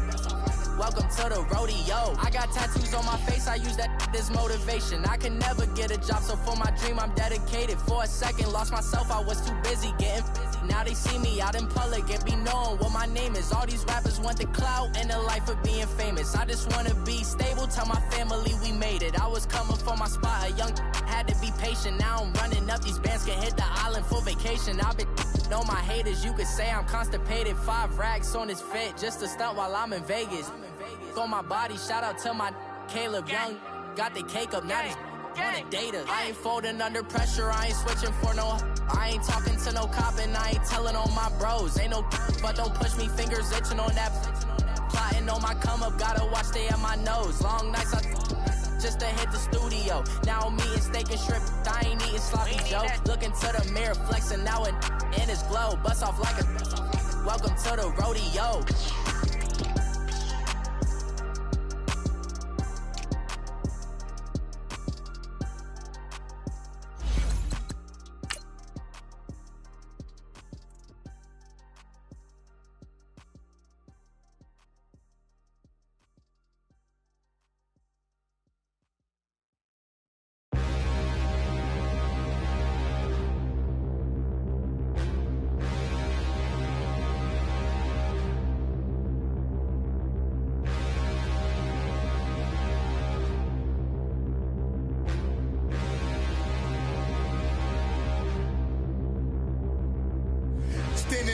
Speaker 8: welcome to the rodeo. I got tattoos on my face, I use that as motivation. I can never get a job, so for my dream I'm dedicated. For a second, lost myself, I was too busy getting busy. Now they see me out in public and be knowing what my name is. All these rappers want the clout and the life of being famous. I just wanna be stable, tell my family we made it. I was coming for my spot, a young had to be patient. Now I'm running up, these bands can hit the island for vacation. I've been on my haters, you could say I'm constipated. 5 racks on his fit, just to stunt while I'm in Vegas. On my body, shout out to my Caleb Young. Got the cake up, now he's wanna date us. I ain't folding under pressure, I ain't switching for no. I ain't talking to no cop and I ain't telling on my bros. Ain't no but don't push me, fingers itching on that. Plotting on my come up, gotta watch stay at my nose. Long nights just to hit the studio. Now I'm eating steak and shrimp, I ain't eating sloppy Joe. Looking to the mirror, flexing now and in his glow. Bust off like a welcome to the rodeo.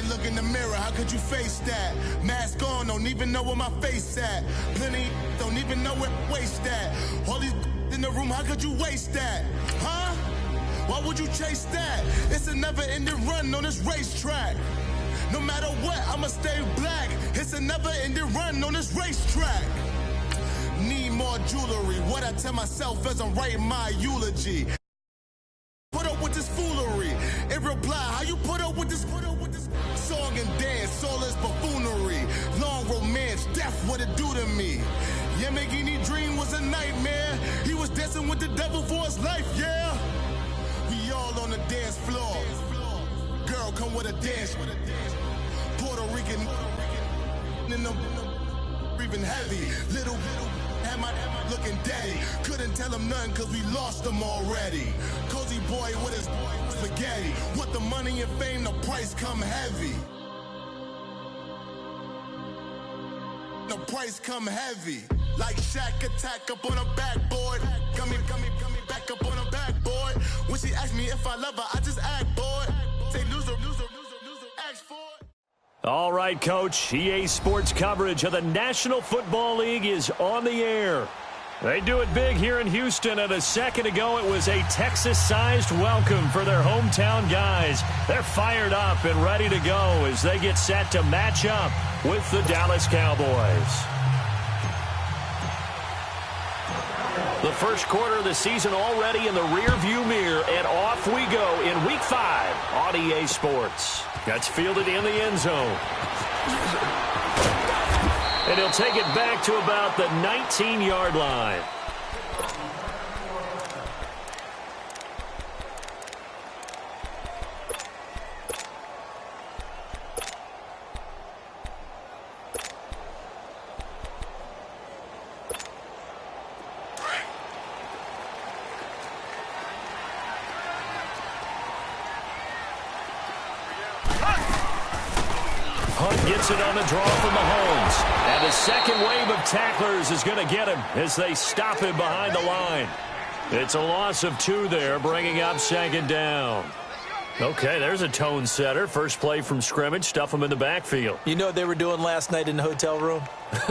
Speaker 4: Look in the mirror, how could you face that? Mask on, don't even know where my face at. Plenty don't even know where waste at. All these in the room, how could you waste that? Huh? Why would you chase that? It's a never-ending run on this racetrack. No matter what, I'ma stay black. It's a never-ending run on this racetrack. Need more jewelry, what I tell myself as I'm writing my eulogy. Put up with this foolery. In reply, how you put up with this song and dance, all this buffoonery. Long romance, death, what it do to me. Yamagini dream was a nightmare. He was dancing with the devil for his life, yeah. We all on the dance floor. Girl, come with a dance. Puerto Rican in the breathing heavy. Little had my looking daddy. Couldn't tell him nothing cause we lost him already. Cozy boy with his spaghetti. With the money and fame, the price come heavy. The price come heavy. Like Shaq attack up on a backboard. Coming back up on a backboard. When she asked me if I love her, I just act bored. Say loser, ask for it.
Speaker 5: All right, Coach. EA Sports coverage of the National Football League is on the air. They do it big here in Houston, and a second ago it was a Texas-sized welcome for their hometown guys. They're fired up and ready to go as they get set to match up with the Dallas Cowboys. The first quarter of the season already in the rearview mirror, and off we go in Week 5 on EA Sports. That's fielded in the end zone. And he'll take it back to about the 19-yard line. Hunt gets it on the draw from Mahomes. And the second wave of tacklers is going to get him as they stop him behind the line. It's a loss of 2 there, bringing up second down. Okay, there's a tone setter. First play from scrimmage, stuff him in the backfield.
Speaker 6: You know what they were doing last night in the hotel room?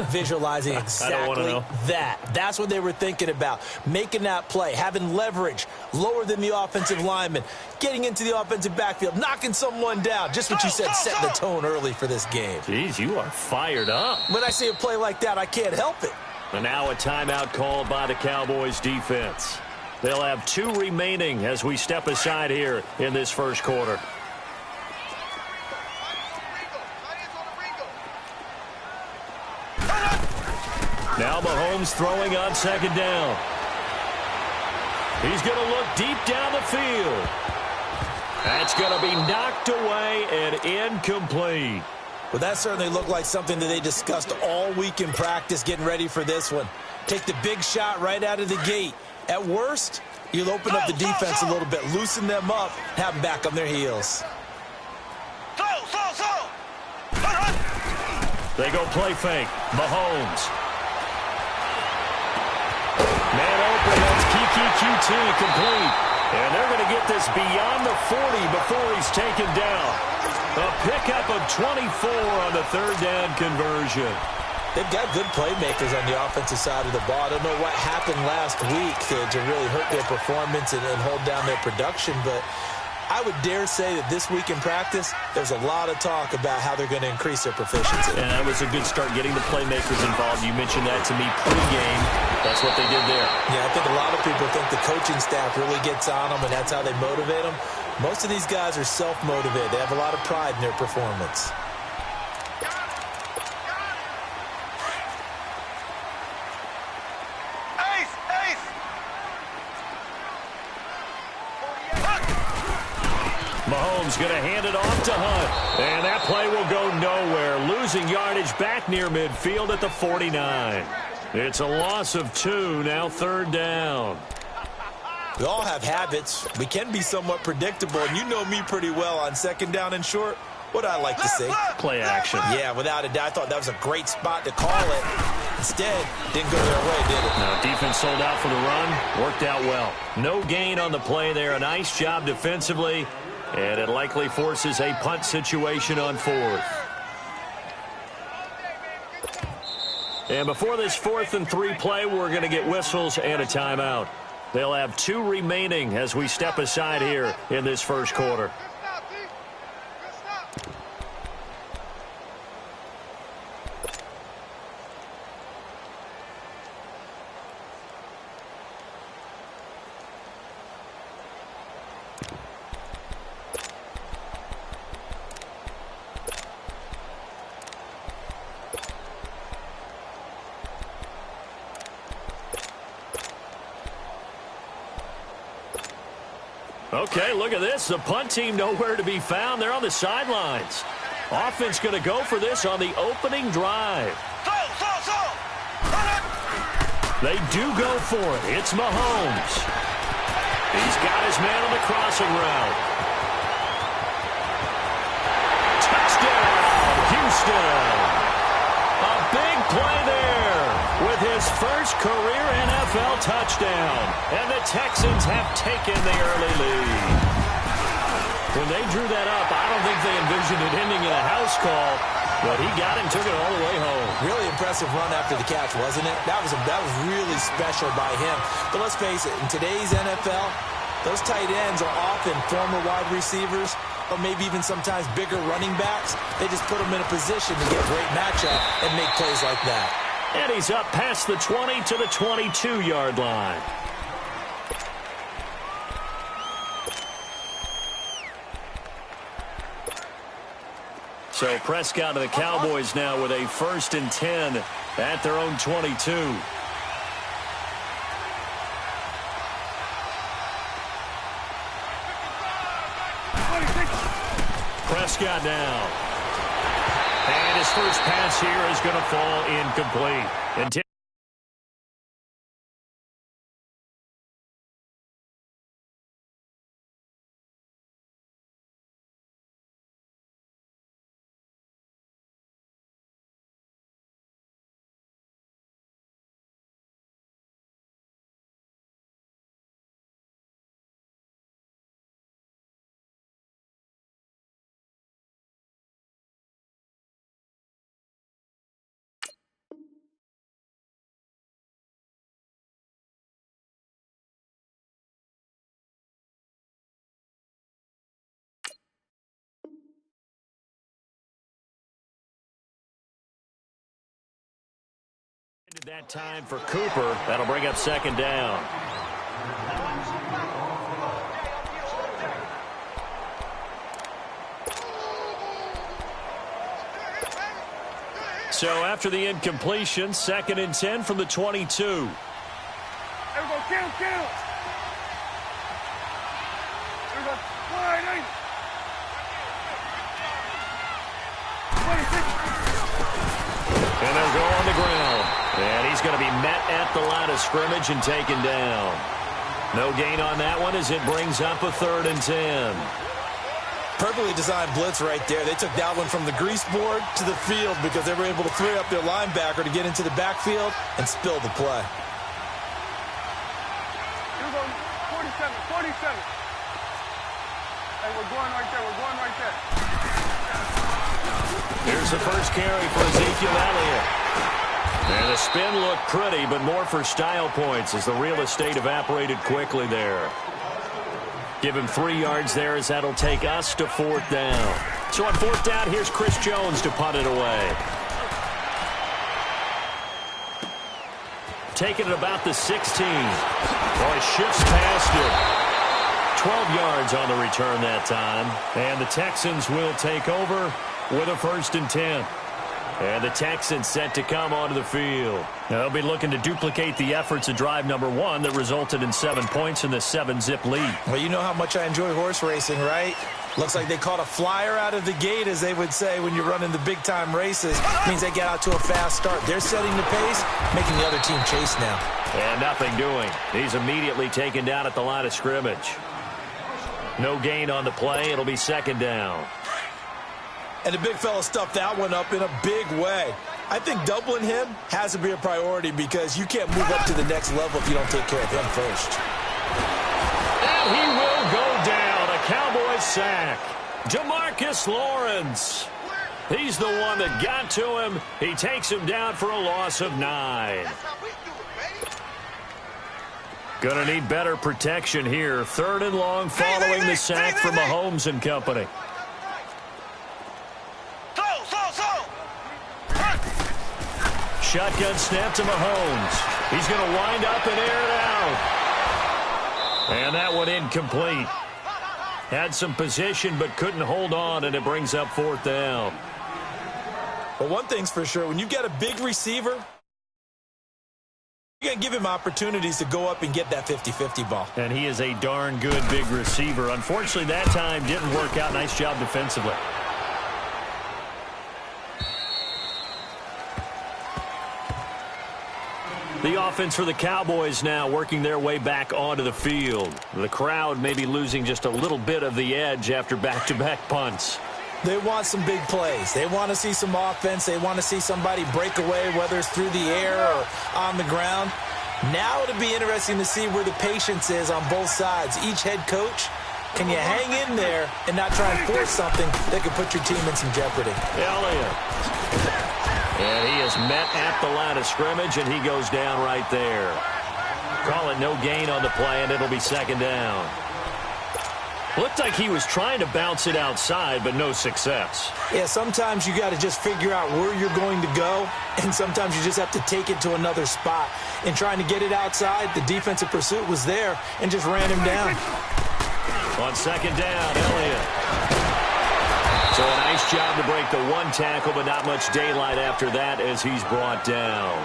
Speaker 6: Visualizing exactly that. That's what they were thinking about. Making that play, having leverage, lower than the offensive lineman, getting into the offensive backfield, knocking someone down. Just what you said, set the tone early for this game.
Speaker 5: Jeez, you are fired up.
Speaker 6: When I see a play like that, I can't help it.
Speaker 5: And now a timeout called by the Cowboys defense. They'll have 2 remaining as we step aside here in this first quarter. Now Mahomes throwing on second down. He's going to look deep down the field. That's going to be knocked away and incomplete.
Speaker 6: Well, that certainly looked like something that they discussed all week in practice getting ready for this one. Take the big shot right out of the gate. At worst, you'll open up the defense a little bit, loosen them up, have them back on their heels.
Speaker 5: They go play fake. Mahomes. Man open, that's QT complete. And they're going to get this beyond the 40 before he's taken down. A pickup of 24 on the third down conversion.
Speaker 6: They've got good playmakers on the offensive side of the ball. I don't know what happened last week to really hurt their performance and hold down their production, but I would dare say that this week in practice, there's a lot of talk about how they're going to increase their proficiency.
Speaker 5: And that was a good start, getting the playmakers involved. You mentioned that to me pregame. That's what they did there.
Speaker 6: Yeah, I think a lot of people think the coaching staff really gets on them, and that's how they motivate them. Most of these guys are self-motivated. They have a lot of pride in their performance.
Speaker 5: Mahomes going to hand it off to Hunt. And that play will go nowhere. Losing yardage back near midfield at the 49. It's a loss of 2, now third down.
Speaker 6: We all have habits. We can be somewhat predictable, and you know me pretty well on second down and short. What I like to see?
Speaker 5: Play action.
Speaker 6: Yeah, without a doubt. I thought that was a great spot to call it. Instead, didn't go their way, did it?
Speaker 5: No, defense sold out for the run. Worked out well. No gain on the play there. A nice job defensively. And it likely forces a punt situation on fourth. And before this 4th and 3 play, we're going to get whistles and a timeout. They'll have 2 remaining as we step aside here in this first quarter. Okay, look at this. The punt team nowhere to be found. They're on the sidelines. Offense going to go for this on the opening drive. They do go for it. It's Mahomes. He's got his man on the crossing route. Touchdown, Houston. A big play there with his first career NFL touchdown. And the Texans have taken the early lead. When they drew that up, I don't think they envisioned it ending in a house call, but he got it and took it all the way home.
Speaker 6: Really impressive run after the catch, wasn't it? That was really special by him. But let's face it, in today's NFL, those tight ends are often former wide receivers, or maybe even sometimes bigger running backs. They just put them in a position to get a great matchup and make plays like that.
Speaker 5: And he's up past the 20 to the 22-yard line. So Prescott to the Cowboys now with a 1st and 10 at their own 22. Prescott down. And his first pass here is going to fall incomplete. That time for Cooper. That'll bring up second down. So after the incompletion, 2nd and 10 from the 22.
Speaker 7: There we go, count. There we go, 180. 26.
Speaker 5: And they'll go on the ground. And he's going to be met at the line of scrimmage and taken down. No gain on that one as it brings up a 3rd and 10.
Speaker 6: Perfectly designed blitz right there. They took that one from the grease board to the field because they were able to free up their linebacker to get into the backfield and spill the play.
Speaker 7: Here we go, 47. Hey, we're going right there.
Speaker 5: Here's the first carry for Ezekiel Elliott. And the spin looked pretty, but more for style points as the real estate evaporated quickly there. Give him 3 yards there as that'll take us to 4th down. So on 4th down, here's Chris Jones to punt it away. Taking it about the 16. Boy, shifts past it. 12 yards on the return that time. And the Texans will take over with a 1st and 10. And the Texans set to come onto the field. Now, they'll be looking to duplicate the efforts of drive number 1 that resulted in 7 points in the 7-zip lead.
Speaker 6: Well, you know how much I enjoy horse racing, right? Looks like they caught a flyer out of the gate, as they would say when you're running the big-time races. Means they get out to a fast start. They're setting the pace, making the other team chase now.
Speaker 5: And nothing doing. He's immediately taken down at the line of scrimmage. No gain on the play. It'll be 2nd down.
Speaker 6: And the big fella stuffed that one up in a big way. I think doubling him has to be a priority because you can't move up to the next level if you don't take care of him first.
Speaker 5: And he will go down. A Cowboys sack. Demarcus Lawrence. He's the one that got to him. He takes him down for a loss of 9. Gonna need better protection here. 3rd and long following the sack from Mahomes and company. Shotgun snap to Mahomes. He's going to wind up and air it out. And that one incomplete. Had some position but couldn't hold on, and it brings up 4th down.
Speaker 6: Well, one thing's for sure. When you've got a big receiver, you're going to give him opportunities to go up and get that 50-50 ball.
Speaker 5: And he is a darn good big receiver. Unfortunately, that time didn't work out. Nice job defensively. The offense for the Cowboys now working their way back onto the field. The crowd may be losing just a little bit of the edge after back-to-back punts.
Speaker 6: They want some big plays. They want to see some offense. They want to see somebody break away, whether it's through the air or on the ground. Now it'll be interesting to see where the patience is on both sides. Each head coach, can you hang in there and not try and force something that could put your team in some jeopardy?
Speaker 5: Elliott. And he is met at the line of scrimmage, and he goes down right there. Call it no gain on the play, and it'll be 2nd down. Looked like he was trying to bounce it outside, but no success.
Speaker 6: Yeah, sometimes you got to just figure out where you're going to go, and sometimes you just have to take it to another spot. In trying to get it outside, the defensive pursuit was there and just ran him down.
Speaker 5: On 2nd down, Elliott. So a nice job to break the 1 tackle, but not much daylight after that as he's brought down.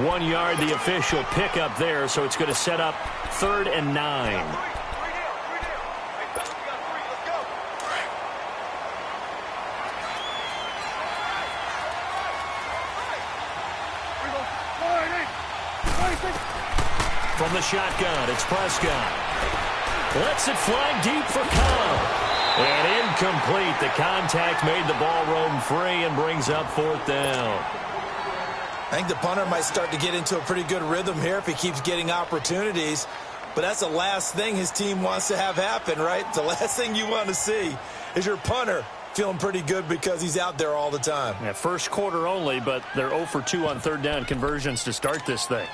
Speaker 5: 1 yard, the official pickup there, so it's going to set up 3rd and 9. From the shotgun, it's Prescott. Lets it fly deep for Cobb. And incomplete. The contact made the ball roam free and brings up 4th down.
Speaker 6: I think the punter might start to get into a pretty good rhythm here if he keeps getting opportunities. But that's the last thing his team wants to have happen, right? The last thing you want to see is your punter feeling pretty good because he's out there all the time.
Speaker 5: Yeah, first quarter only, but they're 0 for 2 on 3rd down conversions to start this thing.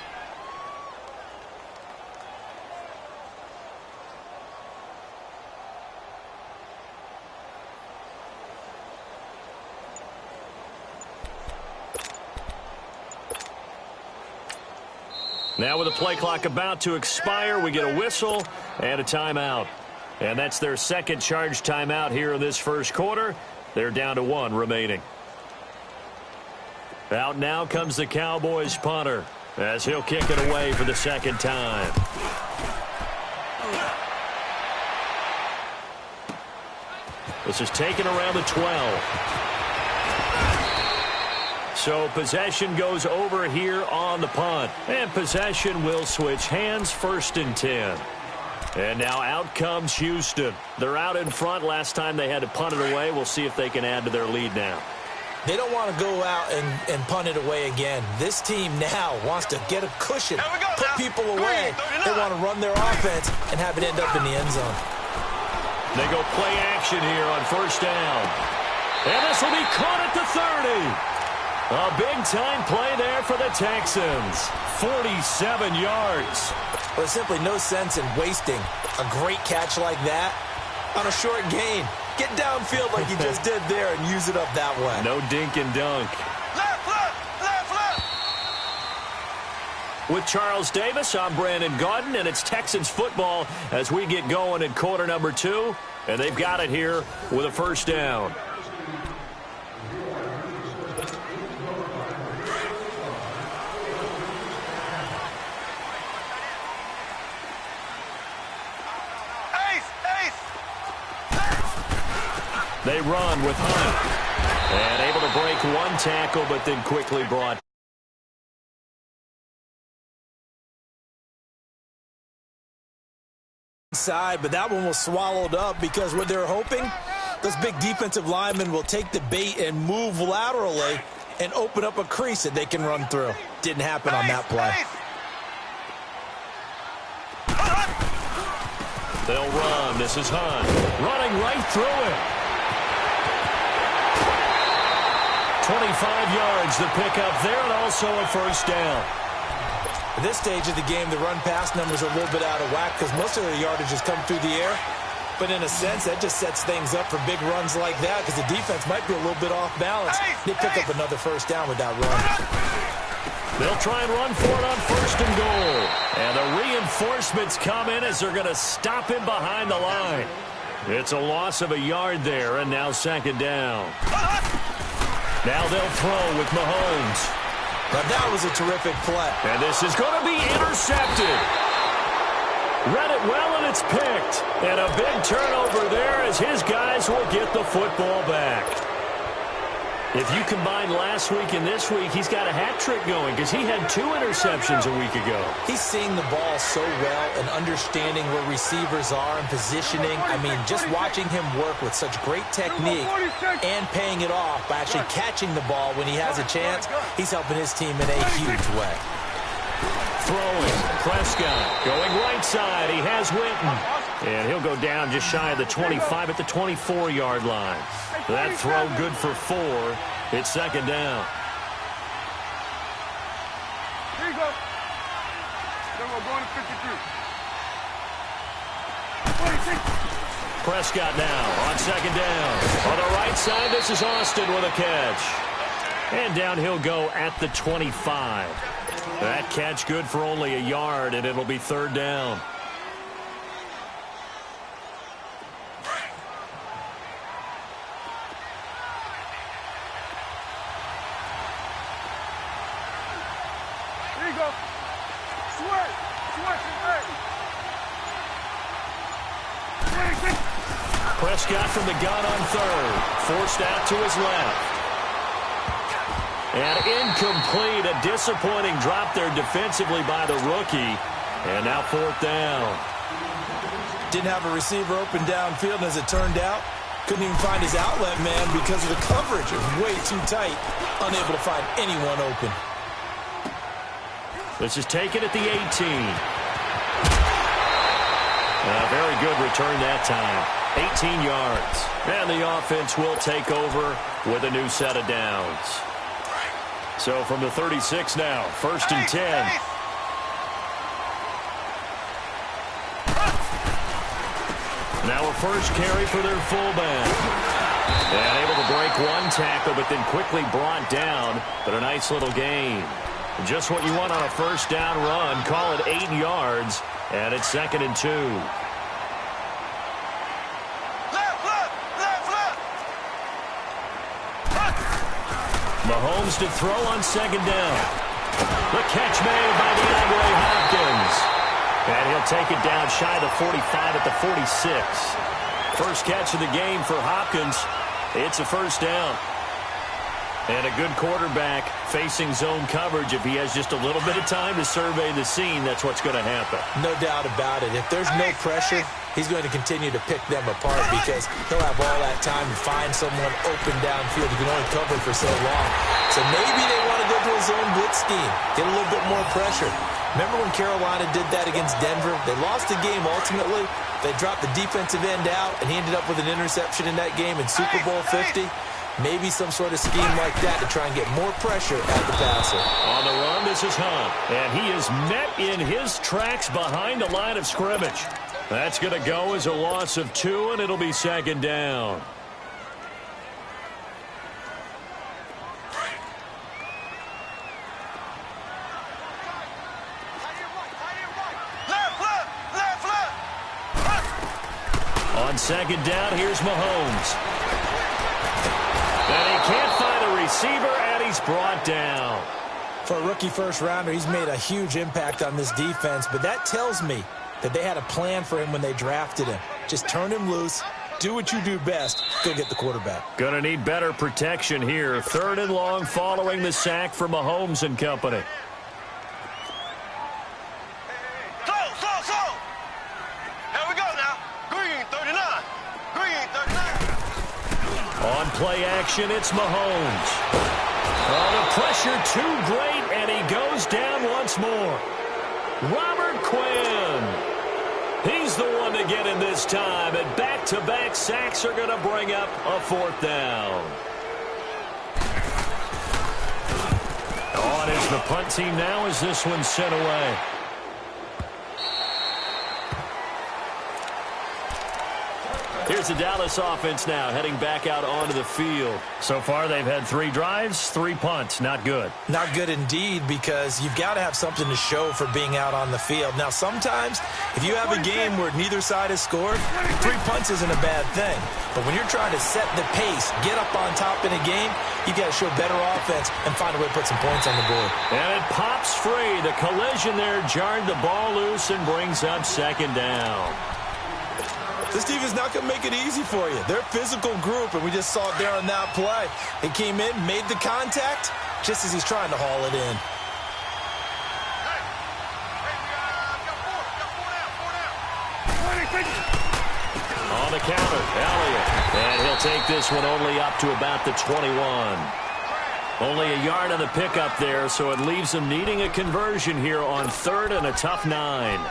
Speaker 5: Now with the play clock about to expire, we get a whistle and a timeout. And that's their 2nd charge timeout here in this first quarter. They're down to 1 remaining. Out now comes the Cowboys punter as he'll kick it away for the second time. This is taken around the 12. So possession goes over here on the punt. And possession will switch hands, 1st and 10. And now out comes Houston. They're out in front. Last time they had to punt it away. We'll see if they can add to their lead now.
Speaker 6: They don't want to go out and punt it away again. This team now wants to get a cushion, put people away. They want to run their offense and have it end up in the end zone.
Speaker 5: They go play action here on 1st down. And this will be caught at the 30. A big-time play there for the Texans. 47 yards.
Speaker 6: There's simply no sense in wasting a great catch like that on a short gain. Get downfield like you just did there and use it up that way.
Speaker 5: No dink and dunk.
Speaker 7: Left, left, left.
Speaker 5: With Charles Davis, I'm Brandon Gaudin, and it's Texans football as we get going in quarter number 2. And they've got it here with a 1st down. They run with Hunt. And able to break one tackle, but then quickly brought
Speaker 6: side, but that one was swallowed up because what they're hoping, those big defensive linemen will take the bait and move laterally and open up a crease that they can run through. Didn't happen on that play.
Speaker 5: They'll run. This is Hunt. Running right through it. 25 yards the pickup there, and also a 1st down.
Speaker 6: At this stage of the game, the run-pass numbers are a little bit out of whack because most of their yardage has come through the air. But in a sense, that just sets things up for big runs like that because the defense might be a little bit off balance. They pick up another 1st down with that run.
Speaker 5: They'll try and run for it on 1st and goal. And the reinforcements come in as they're going to stop him behind the line. It's a loss of a yard there, and now 2nd down. Now they'll throw with Mahomes.
Speaker 6: Now that was a terrific play.
Speaker 5: And this is going to be intercepted. Read it well, and it's picked. And a big turnover there as his guys will get the football back. If you combine last week and this week, he's got a hat trick going because he had 2 interceptions a week ago.
Speaker 6: He's seeing the ball so well and understanding where receivers are and positioning. I mean, just watching him work with such great technique and paying it off by actually catching the ball when he has a chance, he's helping his team in a huge way.
Speaker 5: Throwing, Prescott going right side. He has Witten. And he'll go down just shy of the 25 at the 24-yard line. That throw good for 4. It's 2nd down.
Speaker 7: Here you go. Then we're going to 53.
Speaker 5: Prescott now on 2nd down. On the right side, this is Austin with a catch. And down he'll go at the 25. That catch good for only a yard, and it'll be 3rd down.
Speaker 7: Here you go. Switch.
Speaker 5: Prescott from the gun on 3rd. Forced out to his left. And incomplete. A disappointing drop there defensively by the rookie. And now 4th down.
Speaker 6: Didn't have a receiver open downfield, and as it turned out, couldn't even find his outlet man because of the coverage. It was way too tight. Unable to find anyone open.
Speaker 5: This is taken at the 18. A very good return that time. 18 yards. And the offense will take over with a new set of downs. So from the 36 now, 1st and 10. Now a first carry for their fullback. And able to break one tackle, but then quickly brought down. But a nice little gain. Just what you want on a 1st down run. Call it 8 yards. And it's 2nd and 2. Mahomes to throw on second down. The catch made by DeAndre Hopkins. And he'll take it down shy of the 45 at the 46. First catch of the game for Hopkins. It's a first down. And a good quarterback facing zone coverage. If he has just a little bit of time to survey the scene, that's what's going to happen.
Speaker 6: No doubt about it. If there's no pressure, he's going to continue to pick them apart because he'll have all that time to find someone open downfield. He can only cover for so long. So maybe they want to go to a zone blitz scheme, get a little bit more pressure. Remember when Carolina did that against Denver? They lost the game ultimately. They dropped the defensive end out, and he ended up with an interception in that game in Super Bowl 50. Maybe some sort of scheme like that to try and get more pressure at the passer.
Speaker 5: On the run, this is Hunt. And he is met in his tracks behind the line of scrimmage. That's going to go as a loss of 2, and it'll be second down. On second down, here's Mahomes. And he can't find a receiver, and he's brought down.
Speaker 6: For a rookie first-rounder, he's made a huge impact on this defense, but that tells me that they had a plan for him when they drafted him. Just turn him loose, do what you do best, go get the quarterback.
Speaker 5: Gonna need better protection here. 3rd and long following the sack for Mahomes and company. On play action, it's Mahomes. Oh, the pressure too great, and he goes down once more. Robert Quinn. He's the one to get in this time, and back-to-back sacks are going to bring up a 4th down. On is the punt team now as this one's sent away. Here's the Dallas offense now, heading back out onto the field. So far, they've had 3 drives, 3 punts. Not good.
Speaker 6: Not good indeed, because you've got to have something to show for being out on the field. Now, sometimes, if you have a game where neither side has scored, 3 punts isn't a bad thing. But when you're trying to set the pace, get up on top in a game, you got to show better offense and find a way to put some points on the board.
Speaker 5: And it pops free. The collision there jarred the ball loose and brings up second down.
Speaker 6: This team is not going to make it easy for you. They're a physical group, and we just saw it there on that play. He came in, made the contact, just as he's trying to haul it in.
Speaker 5: On the counter, Elliott. And he'll take this one only up to about the 21. Only a yard on the pickup there, so it leaves him needing a conversion here on 3rd and a tough 9.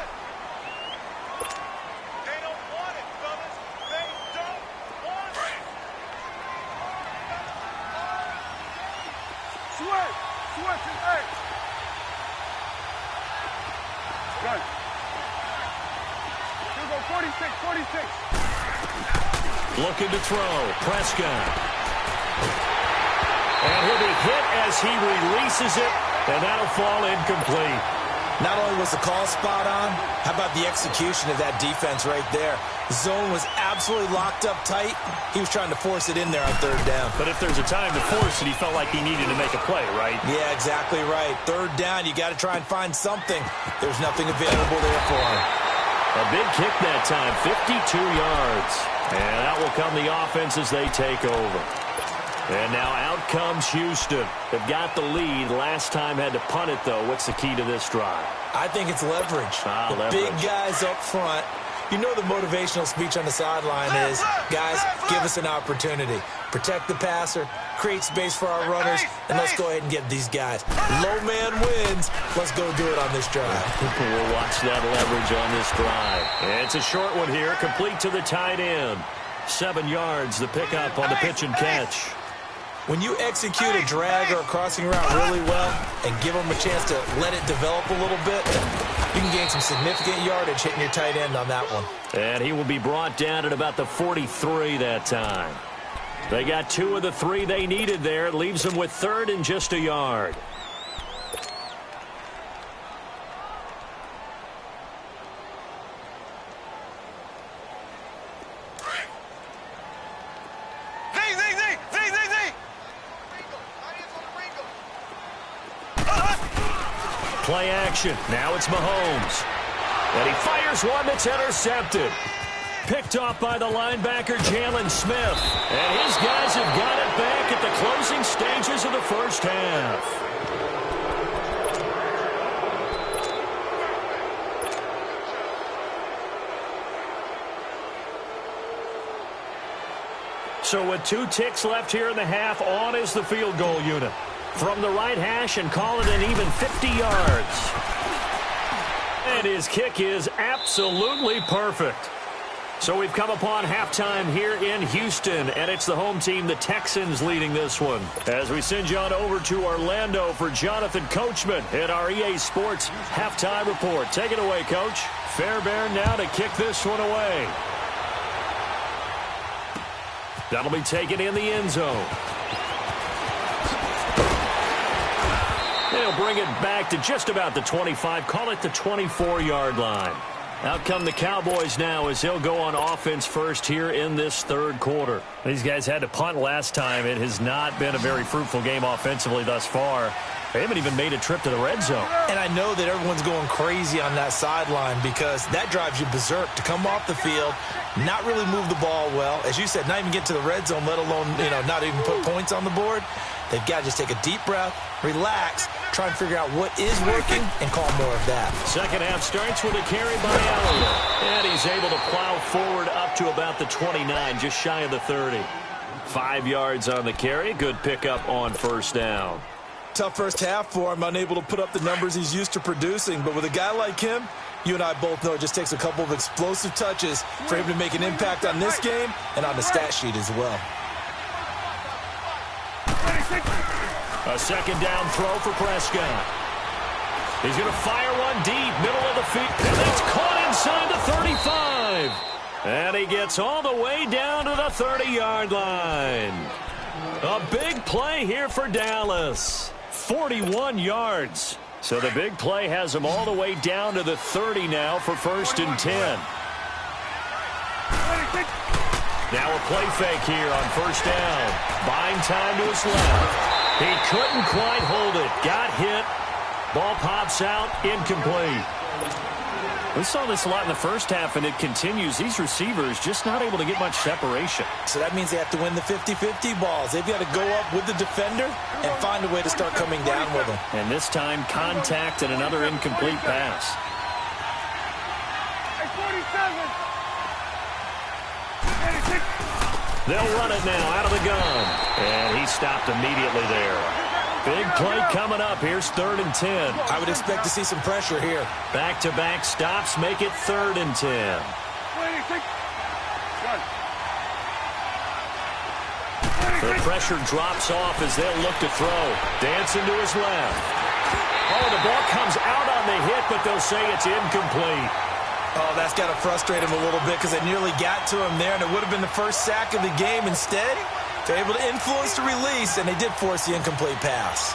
Speaker 5: Looking to throw. Prescott. And he'll be hit as he releases it, and that'll fall incomplete.
Speaker 6: Not only was the call spot on, how about the execution of that defense right there? The zone was absolutely locked up tight. He was trying to force it in there on 3rd down.
Speaker 5: But if there's a time to force it, he felt like he needed to make a play, right?
Speaker 6: Yeah, exactly right. 3rd down, you got to try and find something. There's nothing available there for him.
Speaker 5: A big kick that time, 52 yards. And that will come the offense as they take over. And now out comes Houston. They've got the lead. Last time had to punt it, though. What's the key to this drive?
Speaker 6: I think it's leverage. The big guys up front. You know the motivational speech on the sideline is, guys, give us an opportunity. Protect the passer, create space for our runners, and let's go ahead and get these guys. Low man wins. Let's go do it on this drive.
Speaker 5: We'll watch that leverage on this drive. And it's a short one here, complete to the tight end. 7 yards, the pickup on the pitch and catch.
Speaker 6: When you execute a drag or a crossing route really well and give them a chance to let it develop a little bit, you can gain some significant yardage hitting your tight end on that one.
Speaker 5: And he will be brought down at about the 43 that time. They got 2 of the 3 they needed there. It leaves them with 3rd and just a yard. play action. Now it's Mahomes. And he fires one that's intercepted. Picked off by the linebacker, Jalen Smith. And his guys have got it back at the closing stages of the first half. So with 2 ticks left here in the half, on is the field goal unit. From the right hash and call it an even 50 yards. And his kick is absolutely perfect. So we've come upon halftime here in Houston, and it's the home team, the Texans, leading this one. As we send you on over to Orlando for Jonathan Coachman in our EA Sports halftime report. Take it away, Coach. Fairbairn now to kick this one away. That'll be taken in the end zone. They'll bring it back to just about the 25, call it the 24-yard line. Out come the Cowboys now as he'll go on offense first here in this third quarter. These guys had to punt last time. It has not been a very fruitful game offensively thus far. They haven't even made a trip to the red zone.
Speaker 6: And I know that everyone's going crazy on that sideline because that drives you berserk to come off the field, not really move the ball well. As you said, not even get to the red zone, let alone, not even put points on the board. They've got to just take a deep breath, relax, try and figure out what is working, and call more of that.
Speaker 5: Second half starts with a carry by Elliott. And he's able to plow forward up to about the 29, just shy of the 30. 5 yards on the carry. Good pickup on first down.
Speaker 6: Tough first half for him, unable to put up the numbers he's used to producing. But with a guy like him, you and I both know it just takes a couple of explosive touches for him to make an impact on this game and on the stat sheet as well.
Speaker 5: A second down throw for Prescott. He's going to fire one deep, middle of the field, and it's caught inside the 35. And he gets all the way down to the 30-yard line. A big play here for Dallas. 41 yards. So the big play has him all the way down to the 30 now for 1st and 10. Now a play fake here on first down. Buying time to his left. He couldn't quite hold it. Got hit. Ball pops out. Incomplete. We saw this a lot in the first half, and it continues. These receivers just not able to get much separation.
Speaker 6: So that means they have to win the 50-50 balls. They've got to go up with the defender and find a way to start coming down with them.
Speaker 5: And this time, contact and another incomplete pass. They'll run it now out of the gun. And he stopped immediately there. Big play coming up. Here's 3rd and 10.
Speaker 6: I would expect to see some pressure here.
Speaker 5: Back-to-back stops make it 3rd and 10. The pressure drops off as they'll look to throw. Dancing to his left. Oh, the ball comes out on the hit, but they'll say it's incomplete.
Speaker 6: Oh, that's got to frustrate him a little bit because they nearly got to him there, and it would have been the first sack of the game. Instead, they're able to influence the release, and they did force the incomplete pass.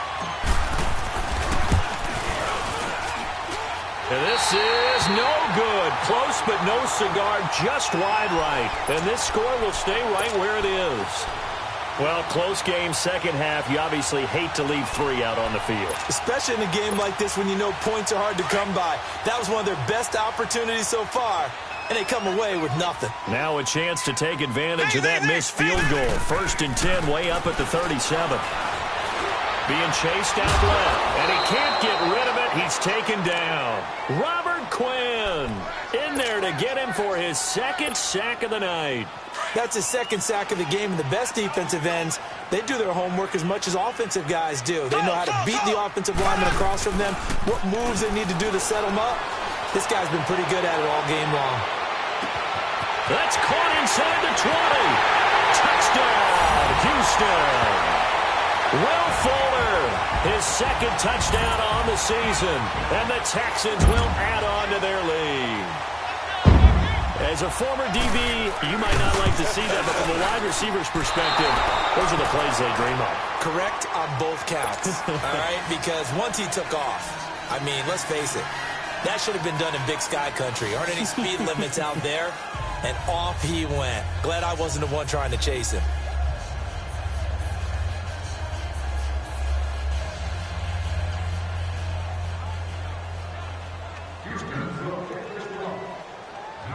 Speaker 5: And this is no good. Close, but no cigar, just wide right. And this score will stay right where it is. Well, close game, second half. You obviously hate to leave 3 out on the field.
Speaker 6: Especially in a game like this when you know points are hard to come by. That was one of their best opportunities so far, and they come away with nothing.
Speaker 5: Now a chance to take advantage of that missed field goal. 1st and 10, way up at the 37. Being chased out left, and he can't get rid of it. He's taken down. Robert Quinn in there to get him for his 2nd sack of the night.
Speaker 6: That's his 2nd sack of the game, and the best defensive ends, they do their homework as much as offensive guys do. They know how to beat the offensive lineman across from them, what moves they need to do to set them up. This guy's been pretty good at it all game long.
Speaker 5: That's caught inside the 20. Touchdown, Houston. Will Fuller, his 2nd touchdown on the season, and the Texans will add on to their lead. As a former DB, you might not like to see that, but from a wide receiver's perspective, those are the plays they dream of.
Speaker 6: Correct on both counts, all right? Because once he took off, I mean, let's face it, that should have been done in Big Sky Country. Aren't any speed limits out there? And off he went. Glad I wasn't the one trying to chase him.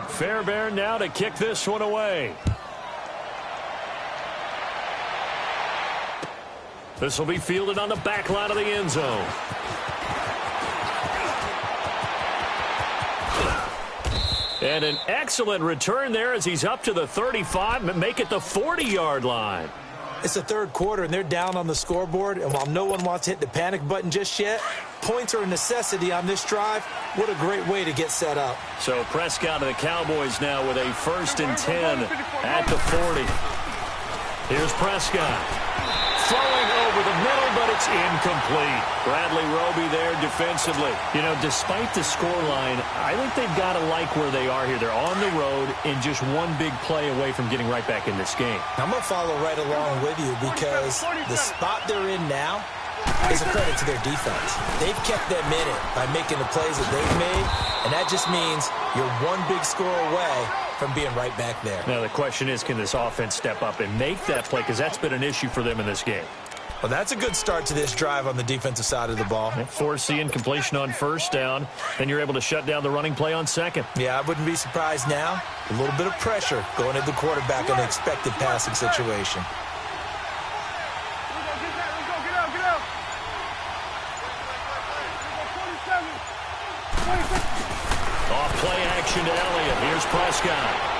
Speaker 5: Fairbairn now to kick this one away. This will be fielded on the back line of the end zone. And an excellent return there as he's up to the 35 and make it the 40-yard line.
Speaker 6: It's the third quarter, and they're down on the scoreboard. And while no one wants to hit the panic button just yet, points are a necessity on this drive. What a great way to get set up.
Speaker 5: So Prescott and the Cowboys now with a 1st and 10 at the 40. Here's Prescott. Throwing over the middle, but it's incomplete. Bradley Roby there defensively. You know, despite the scoreline, I think they've got to like where they are here. They're on the road and just one big play away from getting right back in this game.
Speaker 6: I'm going to follow right along with you because the spot they're in now is a credit to their defense. They've kept them in it by making the plays that they've made, and that just means you're one big score away from being right back there.
Speaker 5: Now, the question is, can this offense step up and make that play? Because that's been an issue for them in this game.
Speaker 6: Well, that's a good start to this drive on the defensive side of the ball.
Speaker 5: Force the incompletion on 1st down. Then you're able to shut down the running play on 2nd.
Speaker 6: Yeah, I wouldn't be surprised now. A little bit of pressure going at the quarterback in an expected passing situation.
Speaker 5: Off play action to Elliott. Here's Prescott.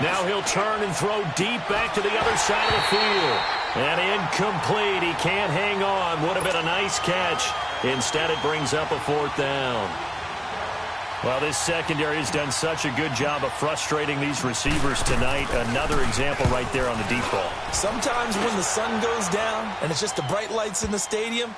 Speaker 5: Now he'll turn and throw deep back to the other side of the field. And incomplete. He can't hang on. Would have been a nice catch. Instead, it brings up a 4th down. Well, this secondary has done such a good job of frustrating these receivers tonight. Another example right there on the deep ball.
Speaker 6: Sometimes when the sun goes down and it's just the bright lights in the stadium,